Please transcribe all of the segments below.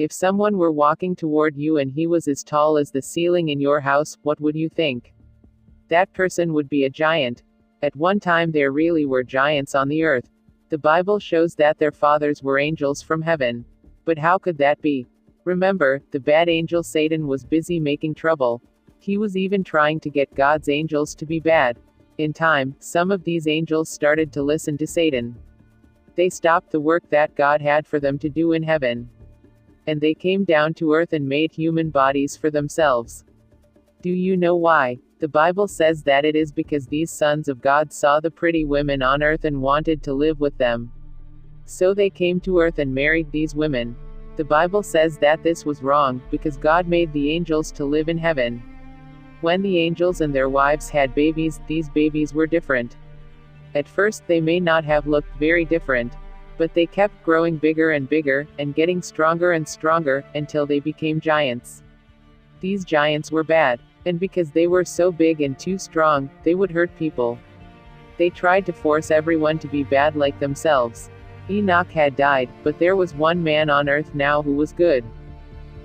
If someone were walking toward you and he was as tall as the ceiling in your house, what would you think? That person would be a giant. At one time there really were giants on the earth. The Bible shows that their fathers were angels from heaven. But how could that be? Remember, the bad angel Satan was busy making trouble. He was even trying to get God's angels to be bad. In time, some of these angels started to listen to Satan. They stopped the work that God had for them to do in heaven. And they came down to earth and made human bodies for themselves. Do you know why? The Bible says that it is because these sons of God saw the pretty women on earth and wanted to live with them. So they came to earth and married these women. The Bible says that this was wrong, because God made the angels to live in heaven. When the angels and their wives had babies, these babies were different. At first they may not have looked very different. But they kept growing bigger and bigger, and getting stronger and stronger, until they became giants. These giants were bad. And because they were so big and too strong, they would hurt people. They tried to force everyone to be bad like themselves. Enoch had died, but there was one man on earth now who was good.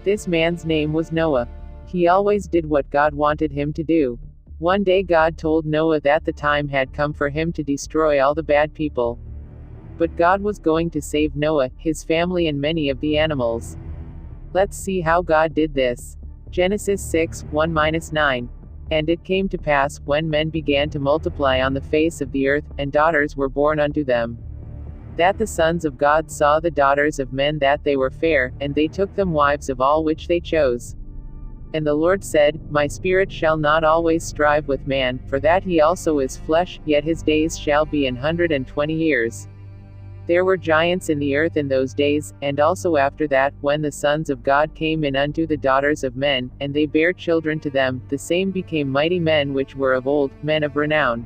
This man's name was Noah. He always did what God wanted him to do. One day God told Noah that the time had come for him to destroy all the bad people. But God was going to save Noah, his family and many of the animals. Let's see how God did this. Genesis 6:1-9. And it came to pass, when men began to multiply on the face of the earth, and daughters were born unto them, that the sons of God saw the daughters of men that they were fair, and they took them wives of all which they chose. And the Lord said, My spirit shall not always strive with man, for that he also is flesh, yet his days shall be 120 years. There were giants in the earth in those days, and also after that, when the sons of God came in unto the daughters of men, and they bare children to them, the same became mighty men which were of old, men of renown.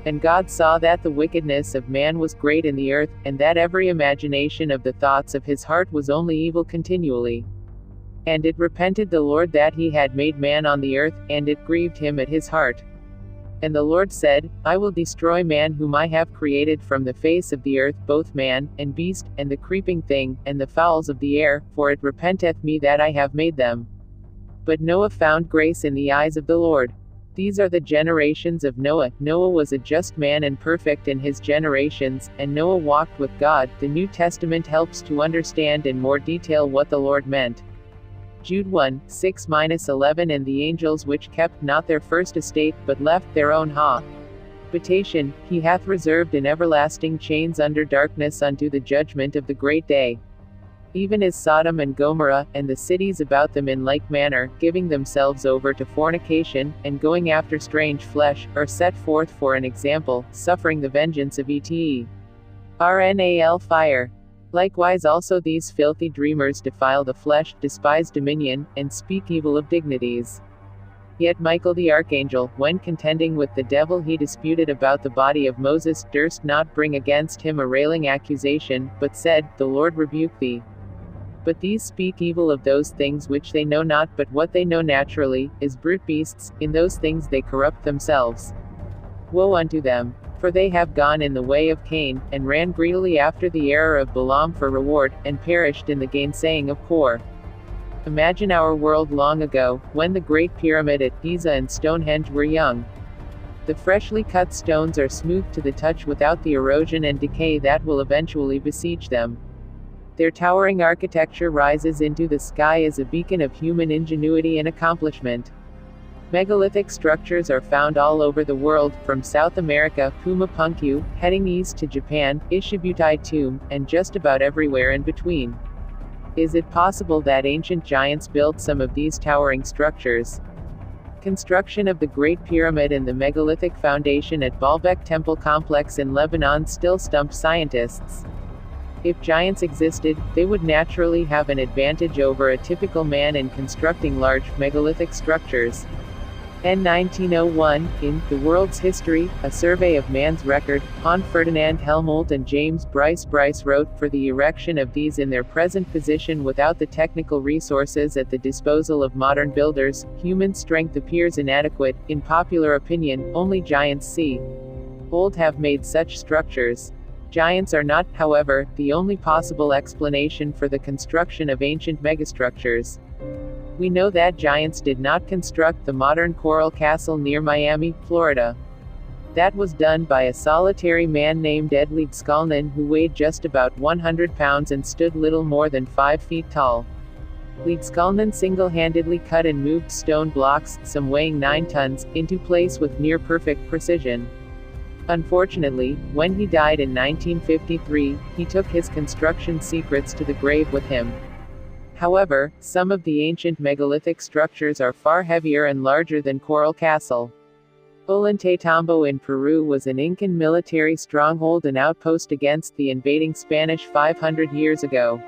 And God saw that the wickedness of man was great in the earth, and that every imagination of the thoughts of his heart was only evil continually. And it repented the Lord that he had made man on the earth, and it grieved him at his heart. And the Lord said, I will destroy man whom I have created from the face of the earth, both man, and beast, and the creeping thing, and the fowls of the air, for it repenteth me that I have made them. But Noah found grace in the eyes of the Lord. These are the generations of Noah. Noah was a just man and perfect in his generations, and Noah walked with God. The New Testament helps to understand in more detail what the Lord meant. Jude 1:6-11 And the angels which kept not their first estate, but left their own habitation, he hath reserved in everlasting chains under darkness unto the judgment of the great day. Even as Sodom and Gomorrah, and the cities about them in like manner, giving themselves over to fornication, and going after strange flesh, are set forth for an example, suffering the vengeance of eternal fire. Likewise also these filthy dreamers defile the flesh, despise dominion, and speak evil of dignities. Yet Michael the archangel, when contending with the devil he disputed about the body of Moses, durst not bring against him a railing accusation, but said, The Lord rebuke thee. But these speak evil of those things which they know not, but what they know naturally, is brute beasts, in those things they corrupt themselves. Woe unto them! For they have gone in the way of Cain, and ran greedily after the error of Balaam for reward, and perished in the gainsaying of Kor. Imagine our world long ago, when the Great Pyramid at Giza and Stonehenge were young. The freshly cut stones are smooth to the touch without the erosion and decay that will eventually besiege them. Their towering architecture rises into the sky as a beacon of human ingenuity and accomplishment. Megalithic structures are found all over the world, from South America, Puma Punku, heading east to Japan, Ishibutai Tomb, and just about everywhere in between. Is it possible that ancient giants built some of these towering structures? Construction of the Great Pyramid and the megalithic foundation at Baalbek Temple Complex in Lebanon still stump scientists. If giants existed, they would naturally have an advantage over a typical man in constructing large, megalithic structures. In 1901, in The World's History, a survey of man's record, Hans Ferdinand Helmholtz and James Bryce wrote, For the erection of these in their present position without the technical resources at the disposal of modern builders, human strength appears inadequate. In popular opinion, only giants see. Old have made such structures. Giants are not, however, the only possible explanation for the construction of ancient megastructures. We know that giants did not construct the modern Coral Castle near Miami, Florida. That was done by a solitary man named Ed Leedskalnin, who weighed just about 100 pounds and stood little more than 5 feet tall. Leedskalnin single-handedly cut and moved stone blocks, some weighing 9 tons, into place with near-perfect precision. Unfortunately, when he died in 1953, he took his construction secrets to the grave with him. However, some of the ancient megalithic structures are far heavier and larger than Coral Castle. Ollantaytambo in Peru was an Incan military stronghold and outpost against the invading Spanish 500 years ago.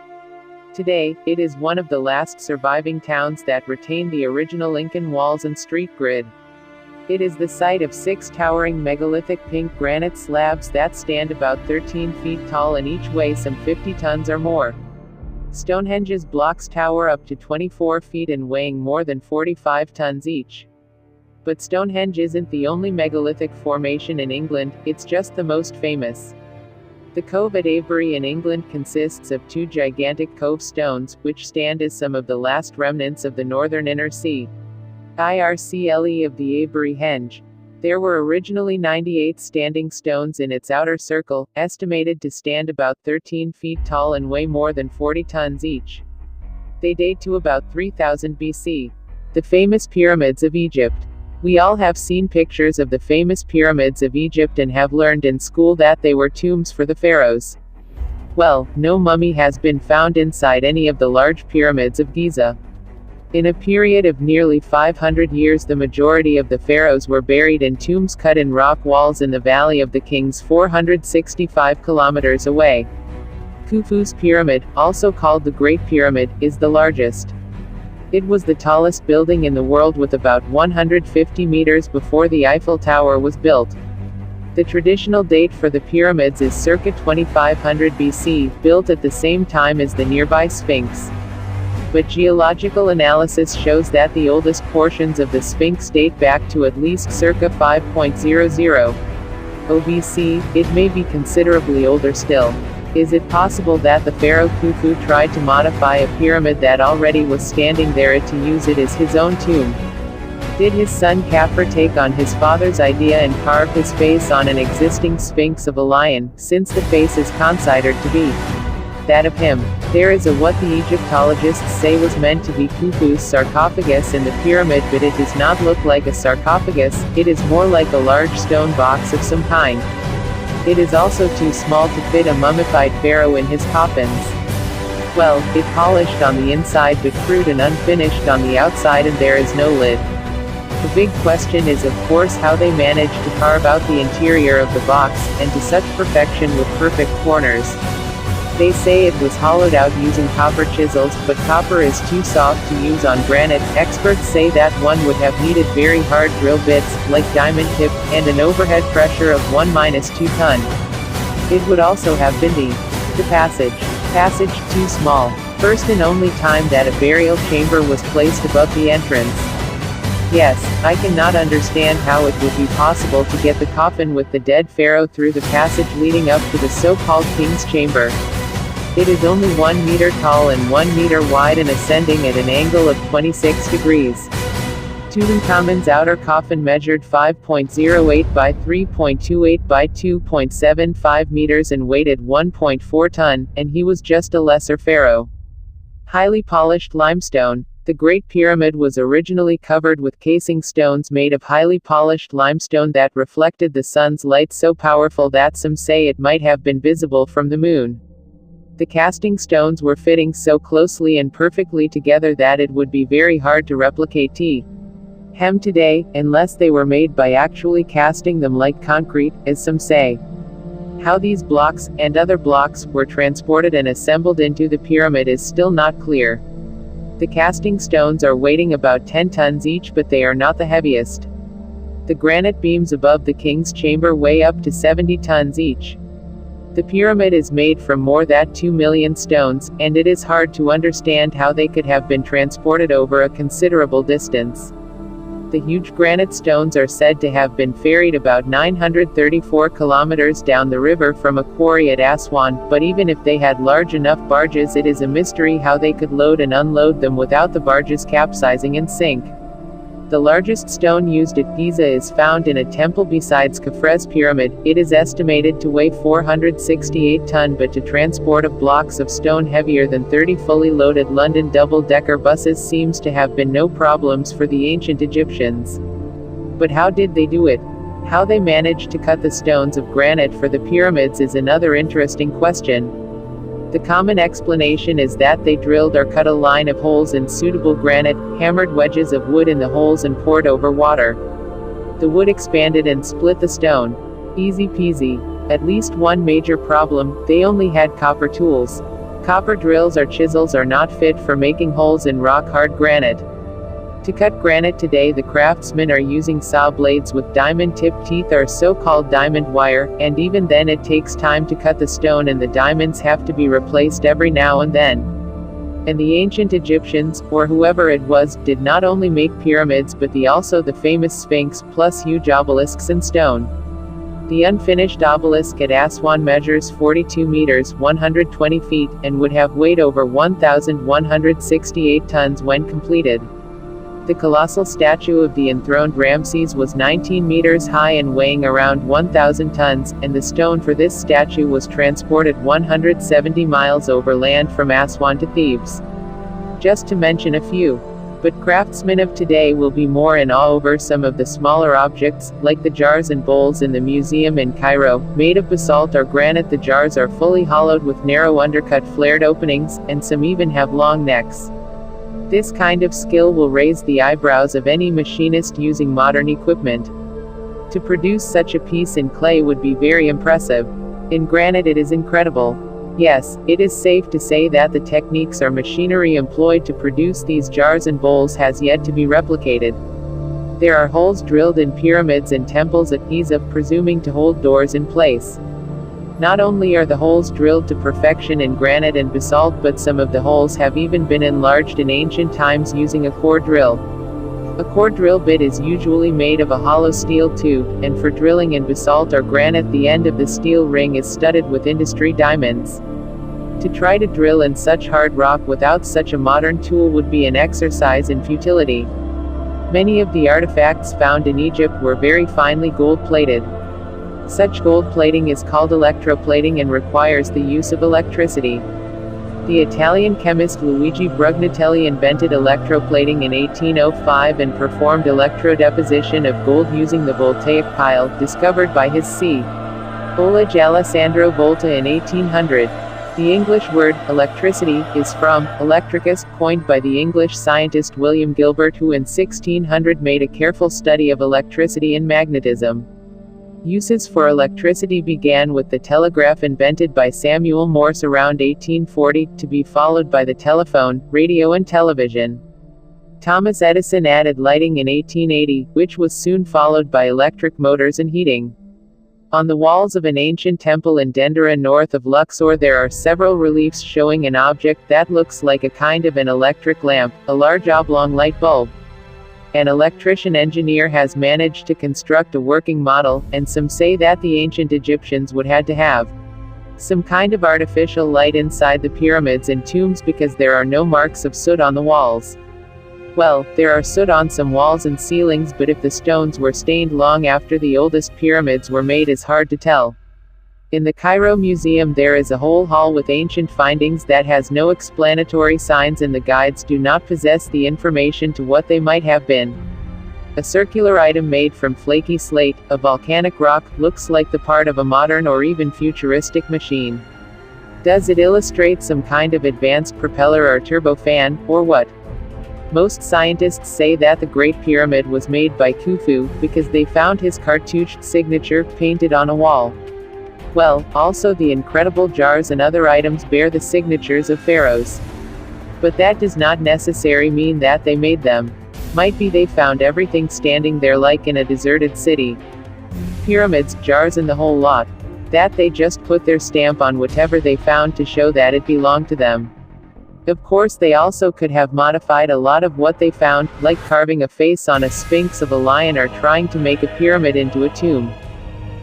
Today, it is one of the last surviving towns that retain the original Incan walls and street grid. It is the site of 6 towering megalithic pink granite slabs that stand about 13 feet tall and each weigh some 50 tons or more. Stonehenge's blocks tower up to 24 feet and weighing more than 45 tons each. But Stonehenge isn't the only megalithic formation in England, it's just the most famous. The Cove at Avebury in England consists of 2 gigantic cove stones, which stand as some of the last remnants of the northern inner sea. IRCLE of the Avebury Henge. There were originally 98 standing stones in its outer circle, estimated to stand about 13 feet tall and weigh more than 40 tons each. They date to about 3000 BC. The famous pyramids of Egypt. We all have seen pictures of the famous pyramids of Egypt and have learned in school that they were tombs for the pharaohs. Well, no mummy has been found inside any of the large pyramids of Giza. In a period of nearly 500 years, the majority of the pharaohs were buried in tombs cut in rock walls in the Valley of the Kings 465 kilometers away. Khufu's pyramid, also called the Great Pyramid, is the largest. It was the tallest building in the world with about 150 meters before the Eiffel Tower was built. The traditional date for the pyramids is circa 2500 BC, built at the same time as the nearby Sphinx. But geological analysis shows that the oldest portions of the Sphinx date back to at least circa 5.00 OBC. It may be considerably older still. Is it possible that the pharaoh Khufu tried to modify a pyramid that already was standing there to use it as his own tomb? Did his son Khafre take on his father's idea and carve his face on an existing sphinx of a lion, since the face is considered to be that of him? There is a what the Egyptologists say was meant to be Khufu's sarcophagus in the pyramid, but it does not look like a sarcophagus, it is more like a large stone box of some kind. It is also too small to fit a mummified pharaoh in his coffins. Well, it polished on the inside but crude and unfinished on the outside, and there is no lid. The big question is of course how they managed to carve out the interior of the box, and to such perfection with perfect corners. They say it was hollowed out using copper chisels, but copper is too soft to use on granite. Experts say that one would have needed very hard drill bits, like diamond tip, and an overhead pressure of 1-2 ton. It would also have been the passage too small. First and only time that a burial chamber was placed above the entrance. Yes, I cannot understand how it would be possible to get the coffin with the dead pharaoh through the passage leading up to the so-called king's chamber. It is only 1 meter tall and 1 meter wide and ascending at an angle of 26 degrees. Tutankhamun's outer coffin measured 5.08 by 3.28 by 2.75 meters and weighed 1.4 ton, and he was just a lesser pharaoh. Highly polished limestone. The Great Pyramid was originally covered with casing stones made of highly polished limestone that reflected the sun's light so powerful that some say it might have been visible from the moon. The casting stones were fitting so closely and perfectly together that it would be very hard to replicate them today, unless they were made by actually casting them like concrete, as some say. How these blocks, and other blocks, were transported and assembled into the pyramid is still not clear. The casting stones are weighing about 10 tons each, but they are not the heaviest. The granite beams above the king's chamber weigh up to 70 tons each. The pyramid is made from more than 2 million stones, and it is hard to understand how they could have been transported over a considerable distance. The huge granite stones are said to have been ferried about 934 kilometers down the river from a quarry at Aswan, but even if they had large enough barges, it is a mystery how they could load and unload them without the barges capsizing and sink. The largest stone used at Giza is found in a temple besides Khafre's pyramid. It is estimated to weigh 468 tons, but to transport of blocks of stone heavier than 30 fully loaded London double-decker buses seems to have been no problems for the ancient Egyptians. But how did they do it? How they managed to cut the stones of granite for the pyramids is another interesting question. The common explanation is that they drilled or cut a line of holes in suitable granite, hammered wedges of wood in the holes and poured over water. The wood expanded and split the stone. Easy peasy. At least one major problem, they only had copper tools. Copper drills or chisels are not fit for making holes in rock-hard granite. To cut granite today, the craftsmen are using saw blades with diamond-tipped teeth or so-called diamond wire, and even then it takes time to cut the stone and the diamonds have to be replaced every now and then. And the ancient Egyptians, or whoever it was, did not only make pyramids but also the famous Sphinx, plus huge obelisks in stone. The unfinished obelisk at Aswan measures 42 meters 120 feet, and would have weighed over 1,168 tons when completed. The colossal statue of the enthroned Ramses was 19 meters high and weighing around 1,000 tons, and the stone for this statue was transported 170 miles overland from Aswan to Thebes. Just to mention a few. But craftsmen of today will be more in awe over some of the smaller objects, like the jars and bowls in the museum in Cairo, made of basalt or granite. The jars are fully hollowed with narrow undercut flared openings, and some even have long necks. This kind of skill will raise the eyebrows of any machinist using modern equipment. To produce such a piece in clay would be very impressive. In granite it is incredible. Yes, it is safe to say that the techniques or machinery employed to produce these jars and bowls has yet to be replicated. There are holes drilled in pyramids and temples at Giza, presuming to hold doors in place. Not only are the holes drilled to perfection in granite and basalt, but some of the holes have even been enlarged in ancient times using a core drill. A core drill bit is usually made of a hollow steel tube, and for drilling in basalt or granite the end of the steel ring is studded with industry diamonds. To try to drill in such hard rock without such a modern tool would be an exercise in futility. Many of the artifacts found in Egypt were very finely gold-plated. Such gold plating is called electroplating and requires the use of electricity. The Italian chemist Luigi Brugnatelli invented electroplating in 1805 and performed electrodeposition of gold using the voltaic pile, discovered by his C.Olage Alessandro Volta in 1800. The English word, electricity, is from electricus, coined by the English scientist William Gilbert, who in 1600 made a careful study of electricity and magnetism. Uses for electricity began with the telegraph invented by Samuel Morse around 1840, to be followed by the telephone, radio and television. Thomas Edison added lighting in 1880, which was soon followed by electric motors and heating. On the walls of an ancient temple in Dendera north of Luxor there are several reliefs showing an object that looks like a kind of an electric lamp, a large oblong light bulb. An electrician engineer has managed to construct a working model, and some say that the ancient Egyptians would had to have some kind of artificial light inside the pyramids and tombs because there are no marks of soot on the walls. Well, there are soot on some walls and ceilings, but if the stones were stained long after the oldest pyramids were made is hard to tell. In the Cairo Museum there is a whole hall with ancient findings that has no explanatory signs, and the guides do not possess the information to what they might have been. A circular item made from flaky slate, a volcanic rock, looks like the part of a modern or even futuristic machine. Does it illustrate some kind of advanced propeller or turbofan, or what? Most scientists say that the Great Pyramid was made by Khufu, because they found his cartouched signature painted on a wall. Well, also the incredible jars and other items bear the signatures of pharaohs. But that does not necessarily mean that they made them. Might be they found everything standing there like in a deserted city. Pyramids, jars and the whole lot. That they just put their stamp on whatever they found to show that it belonged to them. Of course, they also could have modified a lot of what they found, like carving a face on a sphinx of a lion or trying to make a pyramid into a tomb.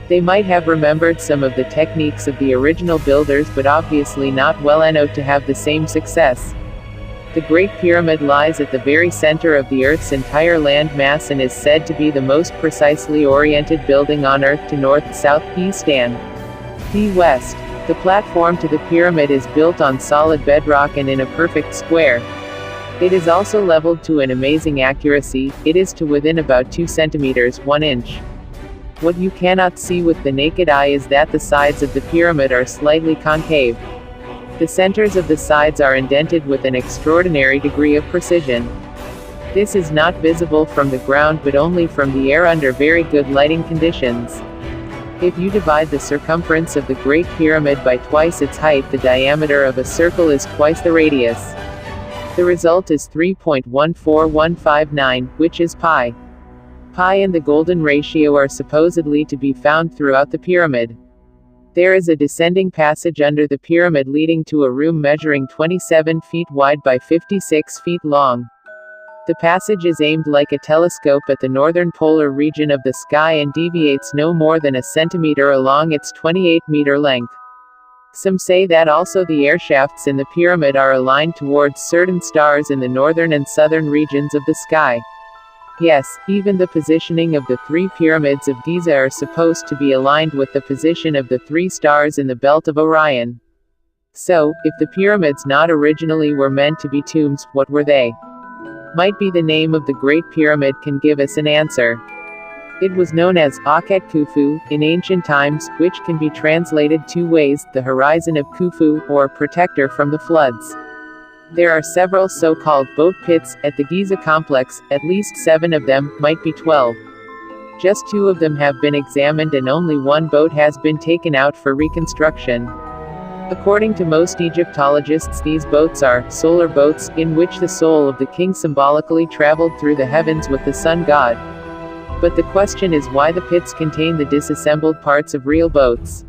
They might have remembered some of the techniques of the original builders, but obviously not well enough to have the same success. The Great Pyramid lies at the very center of the Earth's entire land mass and is said to be the most precisely oriented building on Earth to north, south, east and west. The platform to the pyramid is built on solid bedrock and in a perfect square. It is also leveled to an amazing accuracy. It is to within about 2 centimeters, 1 inch. What you cannot see with the naked eye is that the sides of the pyramid are slightly concave. The centers of the sides are indented with an extraordinary degree of precision. This is not visible from the ground but only from the air under very good lighting conditions. If you divide the circumference of the Great Pyramid by twice its height, the diameter of a circle is twice the radius. The result is 3.14159, which is pi. Pi and the golden ratio are supposedly to be found throughout the pyramid. There is a descending passage under the pyramid leading to a room measuring 27 feet wide by 56 feet long. The passage is aimed like a telescope at the northern polar region of the sky and deviates no more than a centimeter along its 28-meter length. Some say that also the air shafts in the pyramid are aligned towards certain stars in the northern and southern regions of the sky. Yes, even the positioning of the 3 pyramids of Giza are supposed to be aligned with the position of the 3 stars in the belt of Orion. So, if the pyramids not originally were meant to be tombs, what were they? Might be the name of the Great Pyramid can give us an answer. It was known as Akhet Khufu in ancient times, which can be translated 2 ways, the horizon of Khufu, or protector from the floods. There are several so-called boat pits at the Giza complex, at least 7 of them, might be 12. Just 2 of them have been examined and only 1 boat has been taken out for reconstruction. According to most Egyptologists, these boats are solar boats, in which the soul of the king symbolically traveled through the heavens with the sun god. But the question is why the pits contain the disassembled parts of real boats.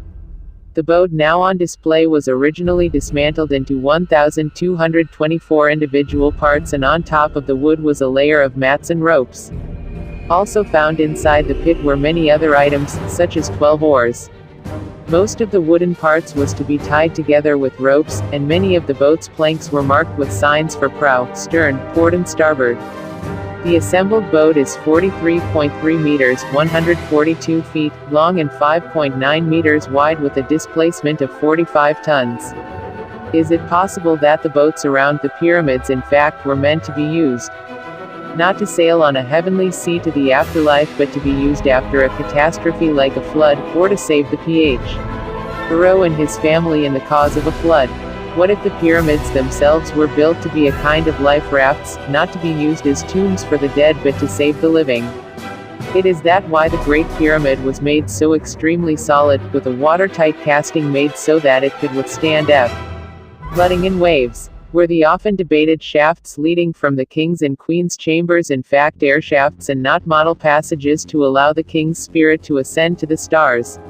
The boat now on display was originally dismantled into 1,224 individual parts, and on top of the wood was a layer of mats and ropes. Also found inside the pit were many other items, such as 12 oars. Most of the wooden parts was to be tied together with ropes, and many of the boat's planks were marked with signs for prow, stern, port and starboard. The assembled boat is 43.3 meters, 142 feet, long and 5.9 meters wide with a displacement of 45 tons. Is it possible that the boats around the pyramids in fact were meant to be used? Not to sail on a heavenly sea to the afterlife, but to be used after a catastrophe like a flood, or to save the Pharaoh and his family in the cause of a flood. What if the pyramids themselves were built to be a kind of life rafts, not to be used as tombs for the dead but to save the living? It is that why the Great Pyramid was made so extremely solid, with a watertight casting made so that it could withstand flooding and waves. Were the often debated shafts leading from the king's and queen's chambers in fact air shafts and not model passages to allow the king's spirit to ascend to the stars?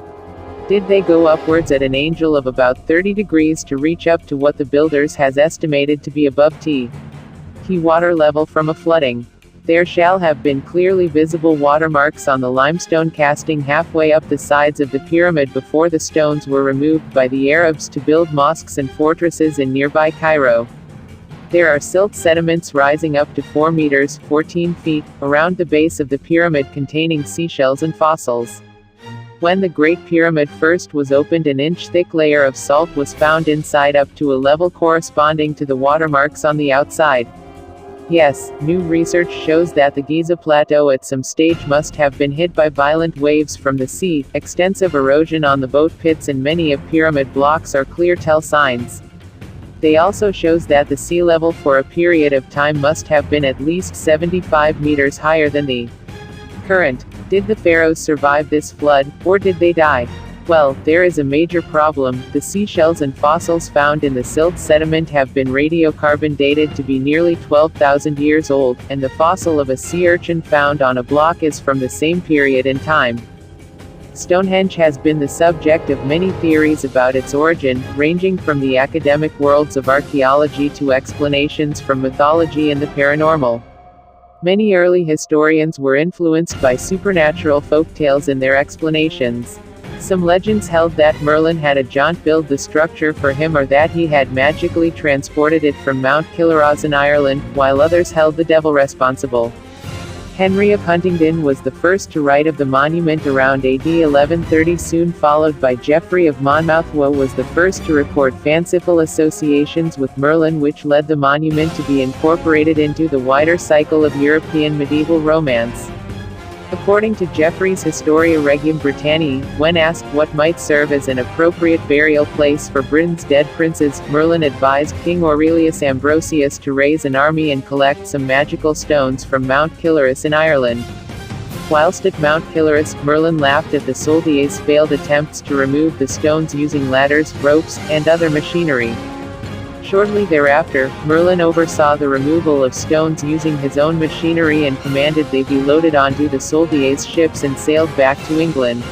Did they go upwards at an angle of about 30 degrees to reach up to what the builders has estimated to be above sea water level from a flooding? There shall have been clearly visible watermarks on the limestone casting halfway up the sides of the pyramid before the stones were removed by the Arabs to build mosques and fortresses in nearby Cairo. There are silt sediments rising up to 4 meters, 14 feet, around the base of the pyramid containing seashells and fossils. When the Great Pyramid first was opened, an inch-thick layer of salt was found inside up to a level corresponding to the watermarks on the outside. Yes, new research shows that the Giza Plateau at some stage must have been hit by violent waves from the sea. Extensive erosion on the boat pits and many of pyramid blocks are clear tell signs. They also shows that the sea level for a period of time must have been at least 75 meters higher than the current. Did the pharaohs survive this flood, or did they die? Well, there is a major problem. The seashells and fossils found in the silt sediment have been radiocarbon dated to be nearly 12,000 years old, and the fossil of a sea urchin found on a block is from the same period in time. Stonehenge has been the subject of many theories about its origin, ranging from the academic worlds of archaeology to explanations from mythology and the paranormal. Many early historians were influenced by supernatural folktales in their explanations. Some legends held that Merlin had a giant build the structure for him, or that he had magically transported it from Mount Killaloz in Ireland, while others held the devil responsible. Henry of Huntingdon was the first to write of the monument around AD 1130, soon followed by Geoffrey of Monmouth, who was the first to report fanciful associations with Merlin, which led the monument to be incorporated into the wider cycle of European medieval romance. According to Geoffrey's Historia Regum Britanniae, when asked what might serve as an appropriate burial place for Britain's dead princes, Merlin advised King Aurelius Ambrosius to raise an army and collect some magical stones from Mount Killaloz in Ireland. Whilst at Mount Killaloz, Merlin laughed at the soldier's failed attempts to remove the stones using ladders, ropes, and other machinery. Shortly thereafter, Merlin oversaw the removal of stones using his own machinery and commanded they be loaded onto the soldier's ships and sailed back to England,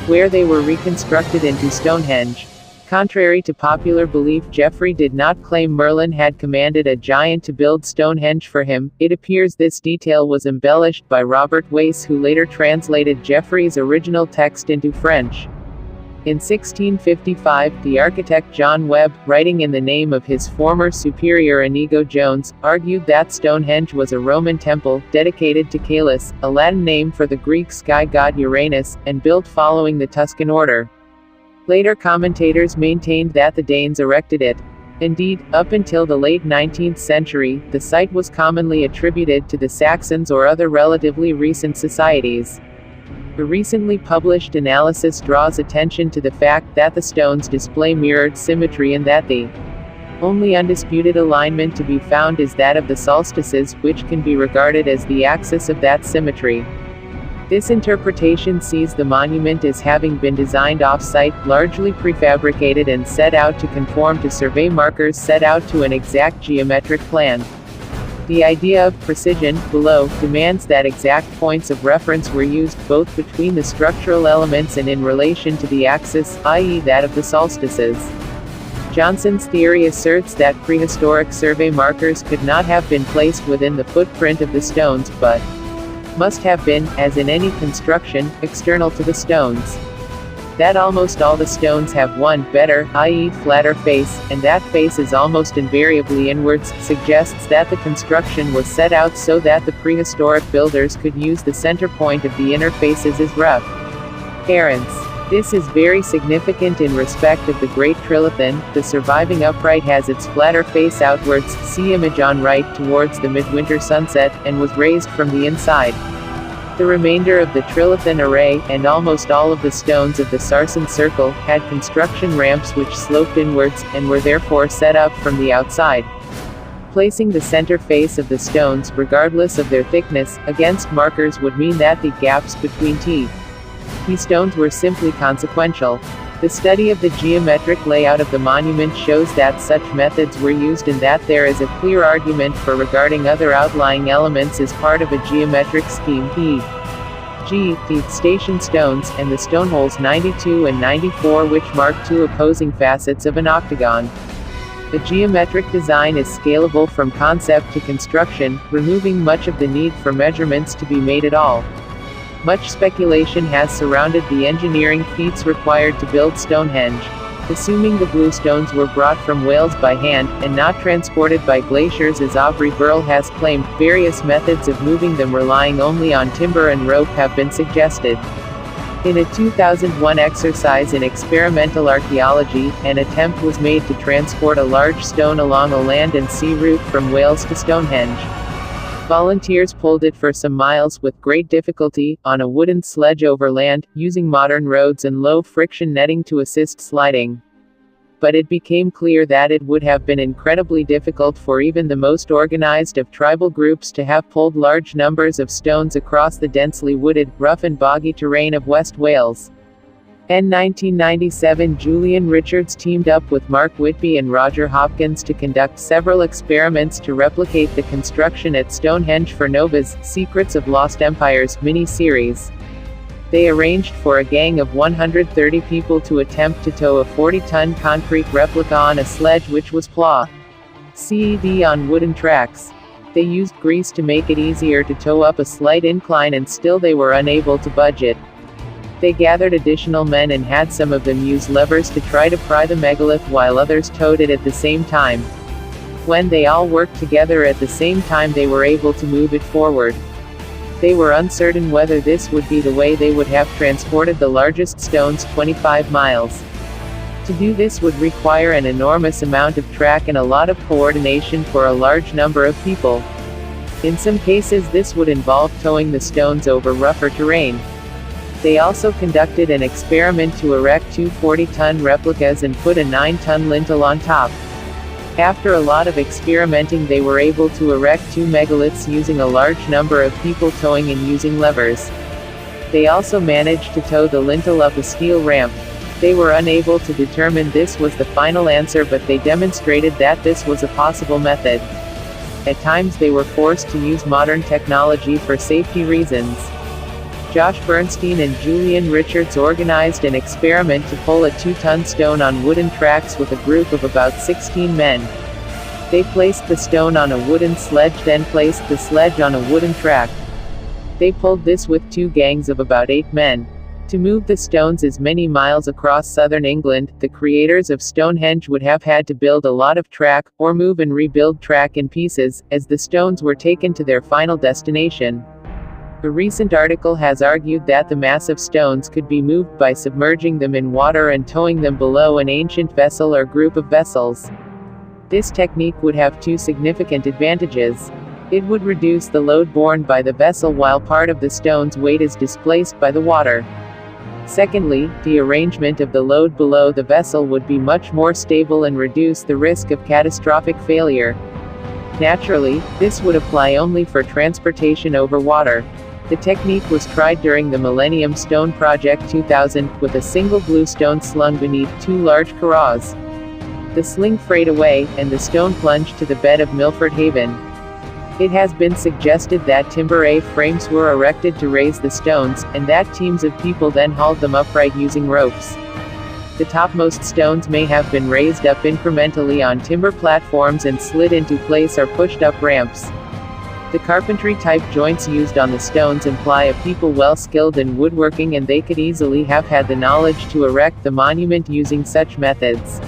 where they were reconstructed into Stonehenge. Contrary to popular belief, Geoffrey did not claim Merlin had commanded a giant to build Stonehenge for him. It appears this detail was embellished by Robert Wace, who later translated Geoffrey's original text into French. In 1655, the architect John Webb, writing in the name of his former superior Inigo Jones, argued that Stonehenge was a Roman temple, dedicated to Caelus, a Latin name for the Greek sky god Uranus, and built following the Tuscan order. Later commentators maintained that the Danes erected it. Indeed, up until the late 19th century, the site was commonly attributed to the Saxons or other relatively recent societies. A recently published analysis draws attention to the fact that the stones display mirrored symmetry and that the only undisputed alignment to be found is that of the solstices, which can be regarded as the axis of that symmetry. This interpretation sees the monument as having been designed off-site, largely prefabricated and set out to conform to survey markers set out to an exact geometric plan. The idea of precision, below, demands that exact points of reference were used, both between the structural elements and in relation to the axis, i.e. that of the solstices. Johnson's theory asserts that prehistoric survey markers could not have been placed within the footprint of the stones, but must have been, as in any construction, external to the stones. That almost all the stones have one, better, i.e. flatter face, and that face is almost invariably inwards, suggests that the construction was set out so that the prehistoric builders could use the center point of the inner faces as reference. This is very significant in respect of the Great Trilithon. The surviving upright has its flatter face outwards, see image on right, towards the midwinter sunset, and was raised from the inside. The remainder of the Trilithon array, and almost all of the stones of the Sarsen Circle, had construction ramps which sloped inwards, and were therefore set up from the outside. Placing the center face of the stones, regardless of their thickness, against markers would mean that the gaps between T stones were simply consequential. The study of the geometric layout of the monument shows that such methods were used and that there is a clear argument for regarding other outlying elements as part of a geometric scheme, e.g., the station stones, and the stoneholes 92 and 94, which mark two opposing facets of an octagon. The geometric design is scalable from concept to construction, removing much of the need for measurements to be made at all. Much speculation has surrounded the engineering feats required to build Stonehenge. Assuming the bluestones were brought from Wales by hand, and not transported by glaciers as Aubrey Burrell has claimed, various methods of moving them relying only on timber and rope have been suggested. In a 2001 exercise in experimental archaeology, an attempt was made to transport a large stone along a land and sea route from Wales to Stonehenge. Volunteers pulled it for some miles with great difficulty, on a wooden sledge over land, using modern roads and low-friction netting to assist sliding. But it became clear that it would have been incredibly difficult for even the most organized of tribal groups to have pulled large numbers of stones across the densely wooded, rough and boggy terrain of West Wales. In 1997, Julian Richards teamed up with Mark Whitby and Roger Hopkins to conduct several experiments to replicate the construction at Stonehenge for Nova's Secrets of Lost Empires mini-series. They arranged for a gang of 130 people to attempt to tow a 40-ton concrete replica on a sledge which was ploughed on wooden tracks. They used grease to make it easier to tow up a slight incline, and still they were unable to budge it. They gathered additional men and had some of them use levers to try to pry the megalith while others towed it at the same time. When they all worked together at the same time, they were able to move it forward. They were uncertain whether this would be the way they would have transported the largest stones 25 miles. To do this would require an enormous amount of track and a lot of coordination for a large number of people. In some cases this would involve towing the stones over rougher terrain. They also conducted an experiment to erect two 40-ton replicas and put a 9-ton lintel on top. After a lot of experimenting, they were able to erect two megaliths using a large number of people towing and using levers. They also managed to tow the lintel up a steel ramp. They were unable to determine this was the final answer, but they demonstrated that this was a possible method. At times they were forced to use modern technology for safety reasons. Josh Bernstein and Julian Richards organized an experiment to pull a 2-ton stone on wooden tracks with a group of about 16 men. They placed the stone on a wooden sledge, then placed the sledge on a wooden track. They pulled this with 2 gangs of about 8 men. To move the stones as many miles across southern England, the creators of Stonehenge would have had to build a lot of track, or move and rebuild track in pieces, as the stones were taken to their final destination. A recent article has argued that the massive stones could be moved by submerging them in water and towing them below an ancient vessel or group of vessels. This technique would have 2 significant advantages. It would reduce the load borne by the vessel while part of the stone's weight is displaced by the water. Secondly, the arrangement of the load below the vessel would be much more stable and reduce the risk of catastrophic failure. Naturally, this would apply only for transportation over water. The technique was tried during the Millennium Stone Project 2000, with a single blue stone slung beneath 2 large curraghs. The sling frayed away, and the stone plunged to the bed of Milford Haven. It has been suggested that timber A-frames were erected to raise the stones, and that teams of people then hauled them upright using ropes. The topmost stones may have been raised up incrementally on timber platforms and slid into place or pushed up ramps. The carpentry-type joints used on the stones imply a people well skilled in woodworking, and they could easily have had the knowledge to erect the monument using such methods.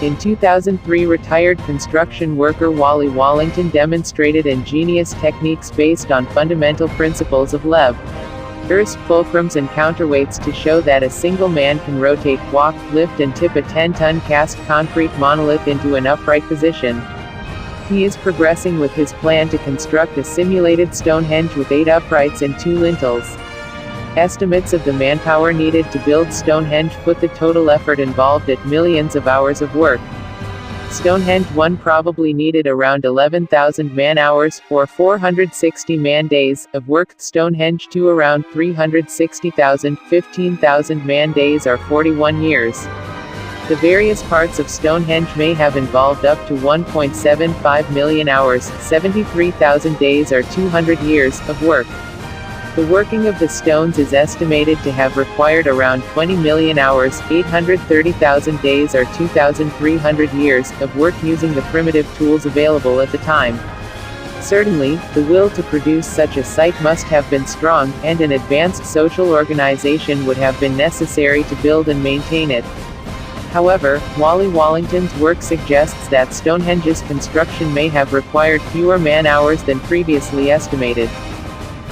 In 2003, retired construction worker Wally Wallington demonstrated ingenious techniques based on fundamental principles of levers, fulcrums and counterweights to show that a single man can rotate, walk, lift and tip a 10-ton cast concrete monolith into an upright position. He is progressing with his plan to construct a simulated Stonehenge with 8 uprights and 2 lintels. Estimates of the manpower needed to build Stonehenge put the total effort involved at millions of hours of work. Stonehenge 1 probably needed around 11,000 man-hours, or 460 man-days, of work. Stonehenge 2 around 360,000, 15,000 man-days or 41 years. The various parts of Stonehenge may have involved up to 1.75 million hours, 73,000 days or 200 years, of work. The working of the stones is estimated to have required around 20 million hours, 830,000 days or 2,300 years, of work using the primitive tools available at the time. Certainly, the will to produce such a site must have been strong, and an advanced social organization would have been necessary to build and maintain it. However, Wally Wallington's work suggests that Stonehenge's construction may have required fewer man-hours than previously estimated.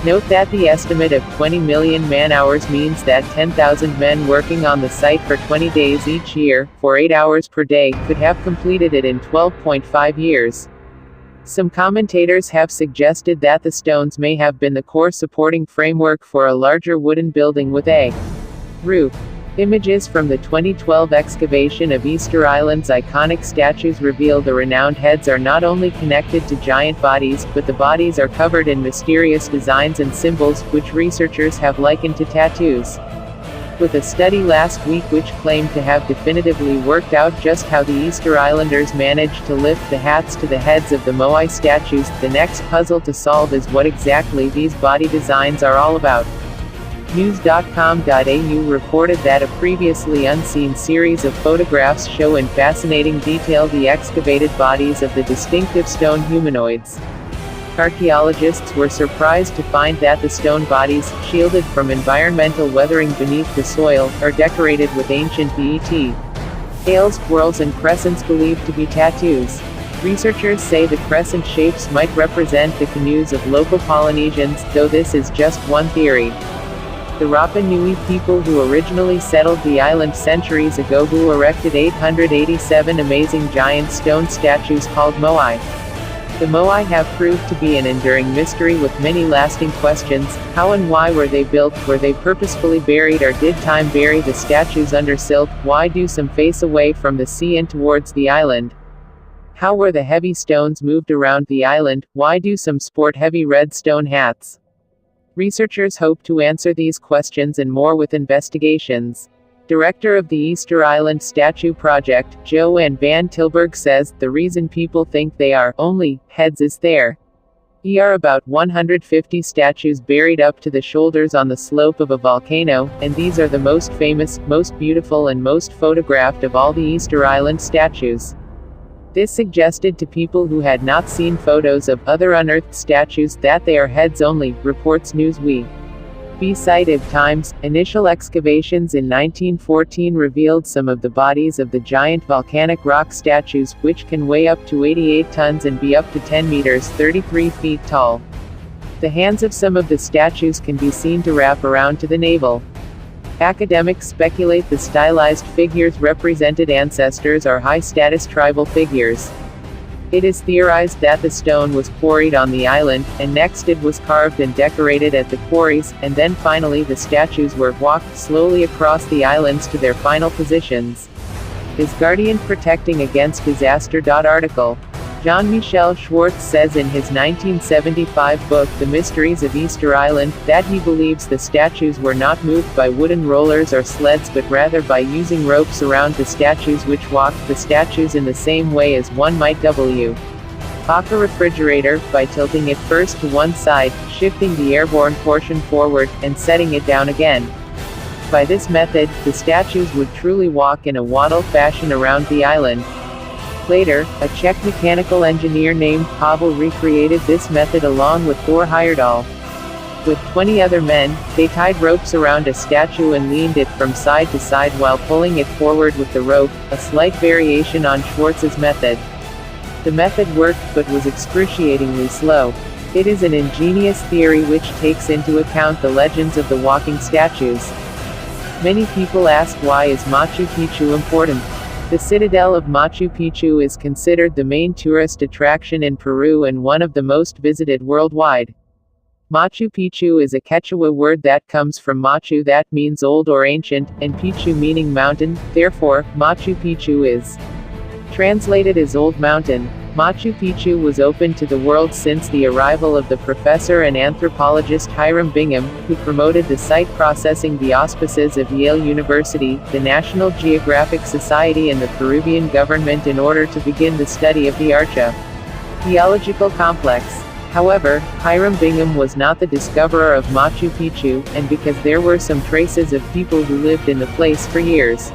Note that the estimate of 20 million man-hours means that 10,000 men working on the site for 20 days each year, for 8 hours per day, could have completed it in 12.5 years. Some commentators have suggested that the stones may have been the core supporting framework for a larger wooden building with a roof. Images from the 2012 excavation of Easter Island's iconic statues reveal the renowned heads are not only connected to giant bodies, but the bodies are covered in mysterious designs and symbols, which researchers have likened to tattoos. With a study last week which claimed to have definitively worked out just how the Easter Islanders managed to lift the hats to the heads of the Moai statues, the next puzzle to solve is what exactly these body designs are all about. News.com.au reported that a previously unseen series of photographs show in fascinating detail the excavated bodies of the distinctive stone humanoids. Archaeologists were surprised to find that the stone bodies, shielded from environmental weathering beneath the soil, are decorated with ancient tails, whorls and crescents believed to be tattoos. Researchers say the crescent shapes might represent the canoes of local Polynesians, though this is just one theory. The Rapa Nui people who originally settled the island centuries ago who erected 887 amazing giant stone statues called moai. The moai have proved to be an enduring mystery with many lasting questions. How and why were they built? Were they purposefully buried, or did time bury the statues under silt? Why do some face away from the sea and towards the island? How were the heavy stones moved around the island? Why do some sport heavy red stone hats? Researchers hope to answer these questions and more with investigations. Director of the Easter Island Statue Project, Joanne Van Tilburg says, the reason people think they are only heads is there are about 150 statues buried up to the shoulders on the slope of a volcano, and these are the most famous, most beautiful and most photographed of all the Easter Island statues. This suggested to people who had not seen photos of other unearthed statues that they are heads only, reports Newsweek. B-side of Times. Initial excavations in 1914 revealed some of the bodies of the giant volcanic rock statues, which can weigh up to 88 tons and be up to 10 meters 33 feet tall. The hands of some of the statues can be seen to wrap around to the navel. Academics speculate the stylized figures represented ancestors are high-status tribal figures. It is theorized that the stone was quarried on the island, and next it was carved and decorated at the quarries, and then finally the statues were walked slowly across the islands to their final positions. Is Guardian protecting against disaster? Article. Jean-Michel Schwartz says in his 1975 book The Mysteries of Easter Island, that he believes the statues were not moved by wooden rollers or sleds but rather by using ropes around the statues which walked the statues in the same way as one might walk a refrigerator, by tilting it first to one side, shifting the airborne portion forward, and setting it down again. By this method, the statues would truly walk in a waddle fashion around the island. Later, a Czech mechanical engineer named Pavel recreated this method along with Thor Heyerdahl. With 20 other men, they tied ropes around a statue and leaned it from side to side while pulling it forward with the rope, a slight variation on Schwartz's method. The method worked, but was excruciatingly slow. It is an ingenious theory which takes into account the legends of the walking statues. Many people ask, why is Machu Picchu important? The citadel of Machu Picchu is considered the main tourist attraction in Peru and one of the most visited worldwide. Machu Picchu is a Quechua word that comes from Machu, that means old or ancient, and Picchu meaning mountain, therefore, Machu Picchu is translated as Old Mountain. Machu Picchu was open to the world since the arrival of the professor and anthropologist Hiram Bingham, who promoted the site processing the auspices of Yale University, the National Geographic Society and the Peruvian government in order to begin the study of the archaeological complex. However, Hiram Bingham was not the discoverer of Machu Picchu, and because there were some traces of people who lived in the place for years.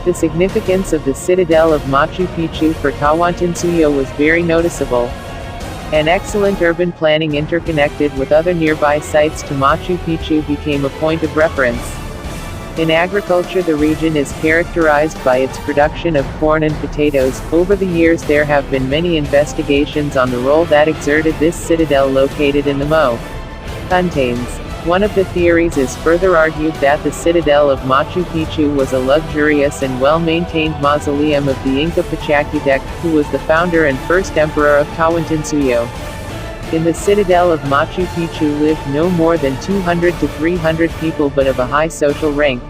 The significance of the citadel of Machu Picchu for Tawantinsuyo was very noticeable. An excellent urban planning interconnected with other nearby sites to Machu Picchu became a point of reference. In agriculture, the region is characterized by its production of corn and potatoes. Over the years there have been many investigations on the role that exerted this citadel located in the mountains. One of the theories is further argued that the citadel of Machu Picchu was a luxurious and well-maintained mausoleum of the Inca Pachacutec, who was the founder and first emperor of Tawantinsuyo. In the citadel of Machu Picchu lived no more than 200 to 300 people but of a high social rank.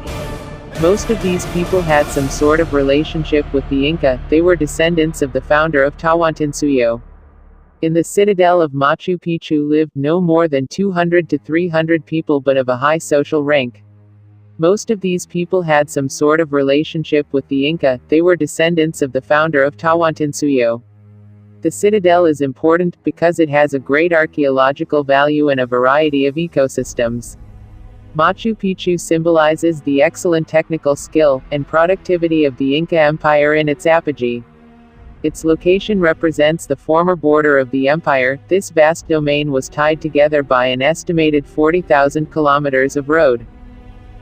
Most of these people had some sort of relationship with the Inca, they were descendants of the founder of Tawantinsuyo. In the citadel of Machu Picchu lived no more than 200 to 300 people but of a high social rank. Most of these people had some sort of relationship with the Inca, they were descendants of the founder of Tawantinsuyo. The citadel is important because it has a great archaeological value and a variety of ecosystems. Machu Picchu symbolizes the excellent technical skill and productivity of the Inca Empire in its apogee. Its location represents the former border of the empire. This vast domain was tied together by an estimated 40,000 kilometers of road.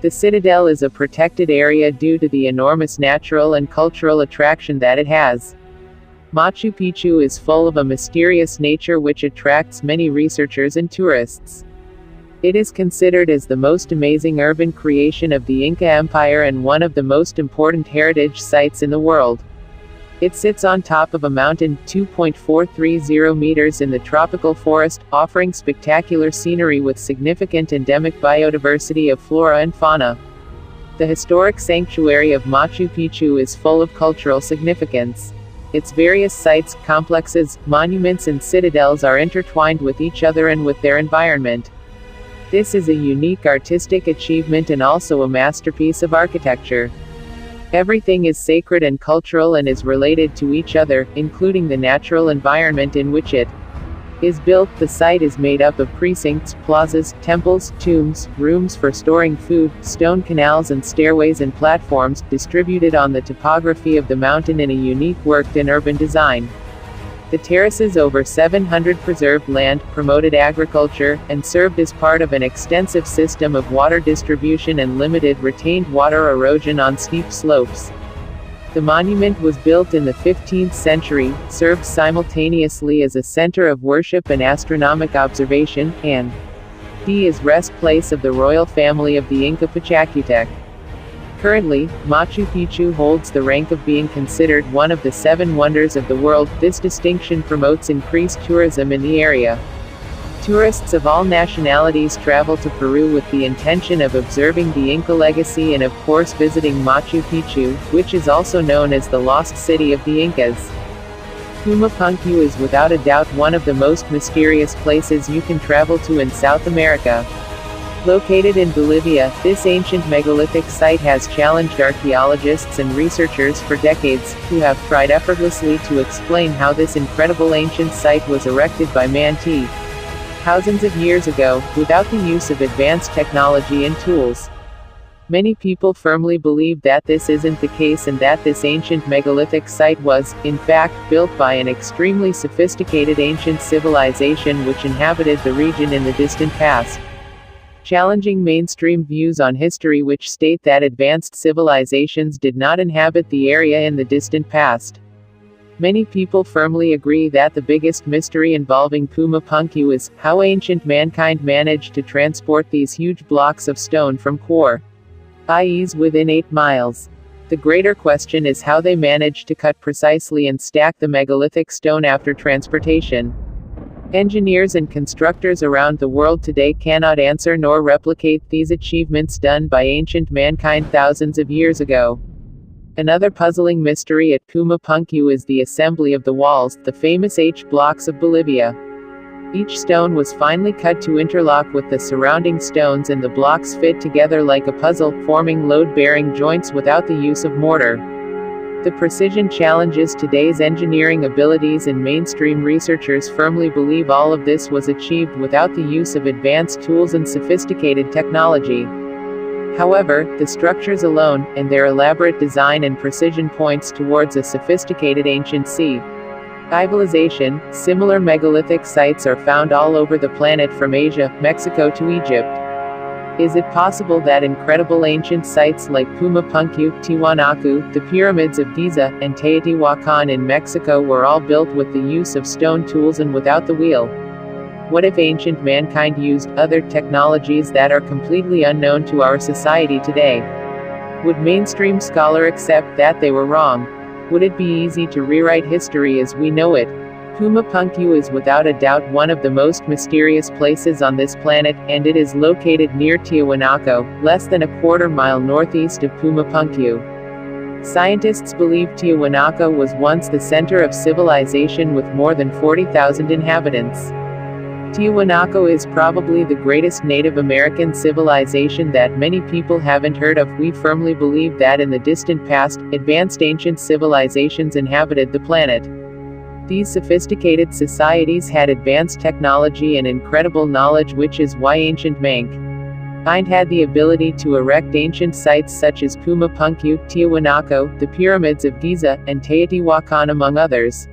The citadel is a protected area due to the enormous natural and cultural attraction that it has. Machu Picchu is full of a mysterious nature which attracts many researchers and tourists. It is considered as the most amazing urban creation of the Inca Empire and one of the most important heritage sites in the world. It sits on top of a mountain, 2.430 meters in the tropical forest, offering spectacular scenery with significant endemic biodiversity of flora and fauna. The historic sanctuary of Machu Picchu is full of cultural significance. Its various sites, complexes, monuments and citadels are intertwined with each other and with their environment. This is a unique artistic achievement and also a masterpiece of architecture. Everything is sacred and cultural and is related to each other, including the natural environment in which it is built. The site is made up of precincts, plazas, temples, tombs, rooms for storing food, stone canals and stairways and platforms, distributed on the topography of the mountain in a unique worked and urban design. The terraces over 700 preserved land, promoted agriculture, and served as part of an extensive system of water distribution and limited retained water erosion on steep slopes. The monument was built in the 15th century, served simultaneously as a center of worship and astronomic observation, and is rest place of the royal family of the Inca Pachacutec. Currently, Machu Picchu holds the rank of being considered one of the 7 wonders of the world. This distinction promotes increased tourism in the area. Tourists of all nationalities travel to Peru with the intention of observing the Inca legacy and of course visiting Machu Picchu, which is also known as the Lost City of the Incas. Pumapunku is without a doubt one of the most mysterious places you can travel to in South America. Located in Bolivia, this ancient megalithic site has challenged archaeologists and researchers for decades, who have tried effortlessly to explain how this incredible ancient site was erected by man thousands of years ago, without the use of advanced technology and tools. Many people firmly believe that this isn't the case and that this ancient megalithic site was, in fact, built by an extremely sophisticated ancient civilization which inhabited the region in the distant past. Challenging mainstream views on history which state that advanced civilizations did not inhabit the area in the distant past. Many people firmly agree that the biggest mystery involving Pumapunku is how ancient mankind managed to transport these huge blocks of stone from core, i.e. within 8 miles. The greater question is how they managed to cut precisely and stack the megalithic stone after transportation. Engineers and constructors around the world today cannot answer nor replicate these achievements done by ancient mankind thousands of years ago. Another puzzling mystery at Pumapunku is the assembly of the walls, the famous H blocks of Bolivia. Each stone was finely cut to interlock with the surrounding stones and the blocks fit together like a puzzle, forming load-bearing joints without the use of mortar. The precision challenges today's engineering abilities and mainstream researchers firmly believe all of this was achieved without the use of advanced tools and sophisticated technology. However, the structures alone, and their elaborate design and precision points towards a sophisticated ancient civilization. Similar megalithic sites are found all over the planet from Asia, Mexico to Egypt. Is it possible that incredible ancient sites like Pumapunku, Tiwanaku, the pyramids of Giza, and Teotihuacan in Mexico were all built with the use of stone tools and without the wheel? What if ancient mankind used other technologies that are completely unknown to our society today? Would mainstream scholar accept that they were wrong? Would it be easy to rewrite history as we know it? Pumapunku is without a doubt one of the most mysterious places on this planet, and it is located near Tiwanaku, less than a quarter-mile northeast of Pumapunku. Scientists believe Tiwanaku was once the center of civilization with more than 40,000 inhabitants. Tiwanaku is probably the greatest Native American civilization that many people haven't heard of. We firmly believe that in the distant past, advanced ancient civilizations inhabited the planet. These sophisticated societies had advanced technology and incredible knowledge, which is why ancient Ind had the ability to erect ancient sites such as Puma Punku, Tiwanaku, the pyramids of Giza, and Teotihuacan among others.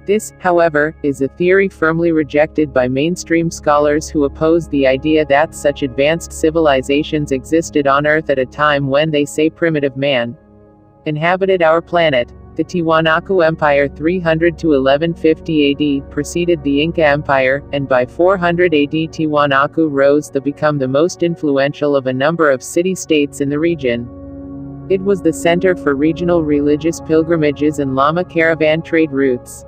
This, however, is a theory firmly rejected by mainstream scholars who oppose the idea that such advanced civilizations existed on Earth at a time when they say primitive man inhabited our planet. The Tiwanaku Empire 300 to 1150 AD preceded the Inca Empire, and by 400 AD Tiwanaku rose to become the most influential of a number of city-states in the region. It was the center for regional religious pilgrimages and llama caravan trade routes.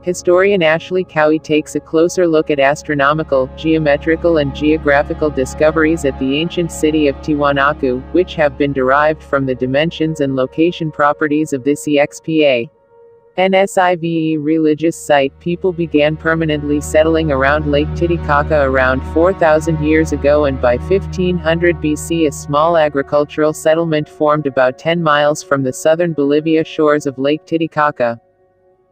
Historian Ashley Cowie takes a closer look at astronomical, geometrical and geographical discoveries at the ancient city of Tiwanaku, which have been derived from the dimensions and location properties of this EXPA. NSIVE religious site. People began permanently settling around Lake Titicaca around 4,000 years ago, and by 1500 BC a small agricultural settlement formed about 10 miles from the southern Bolivia shores of Lake Titicaca.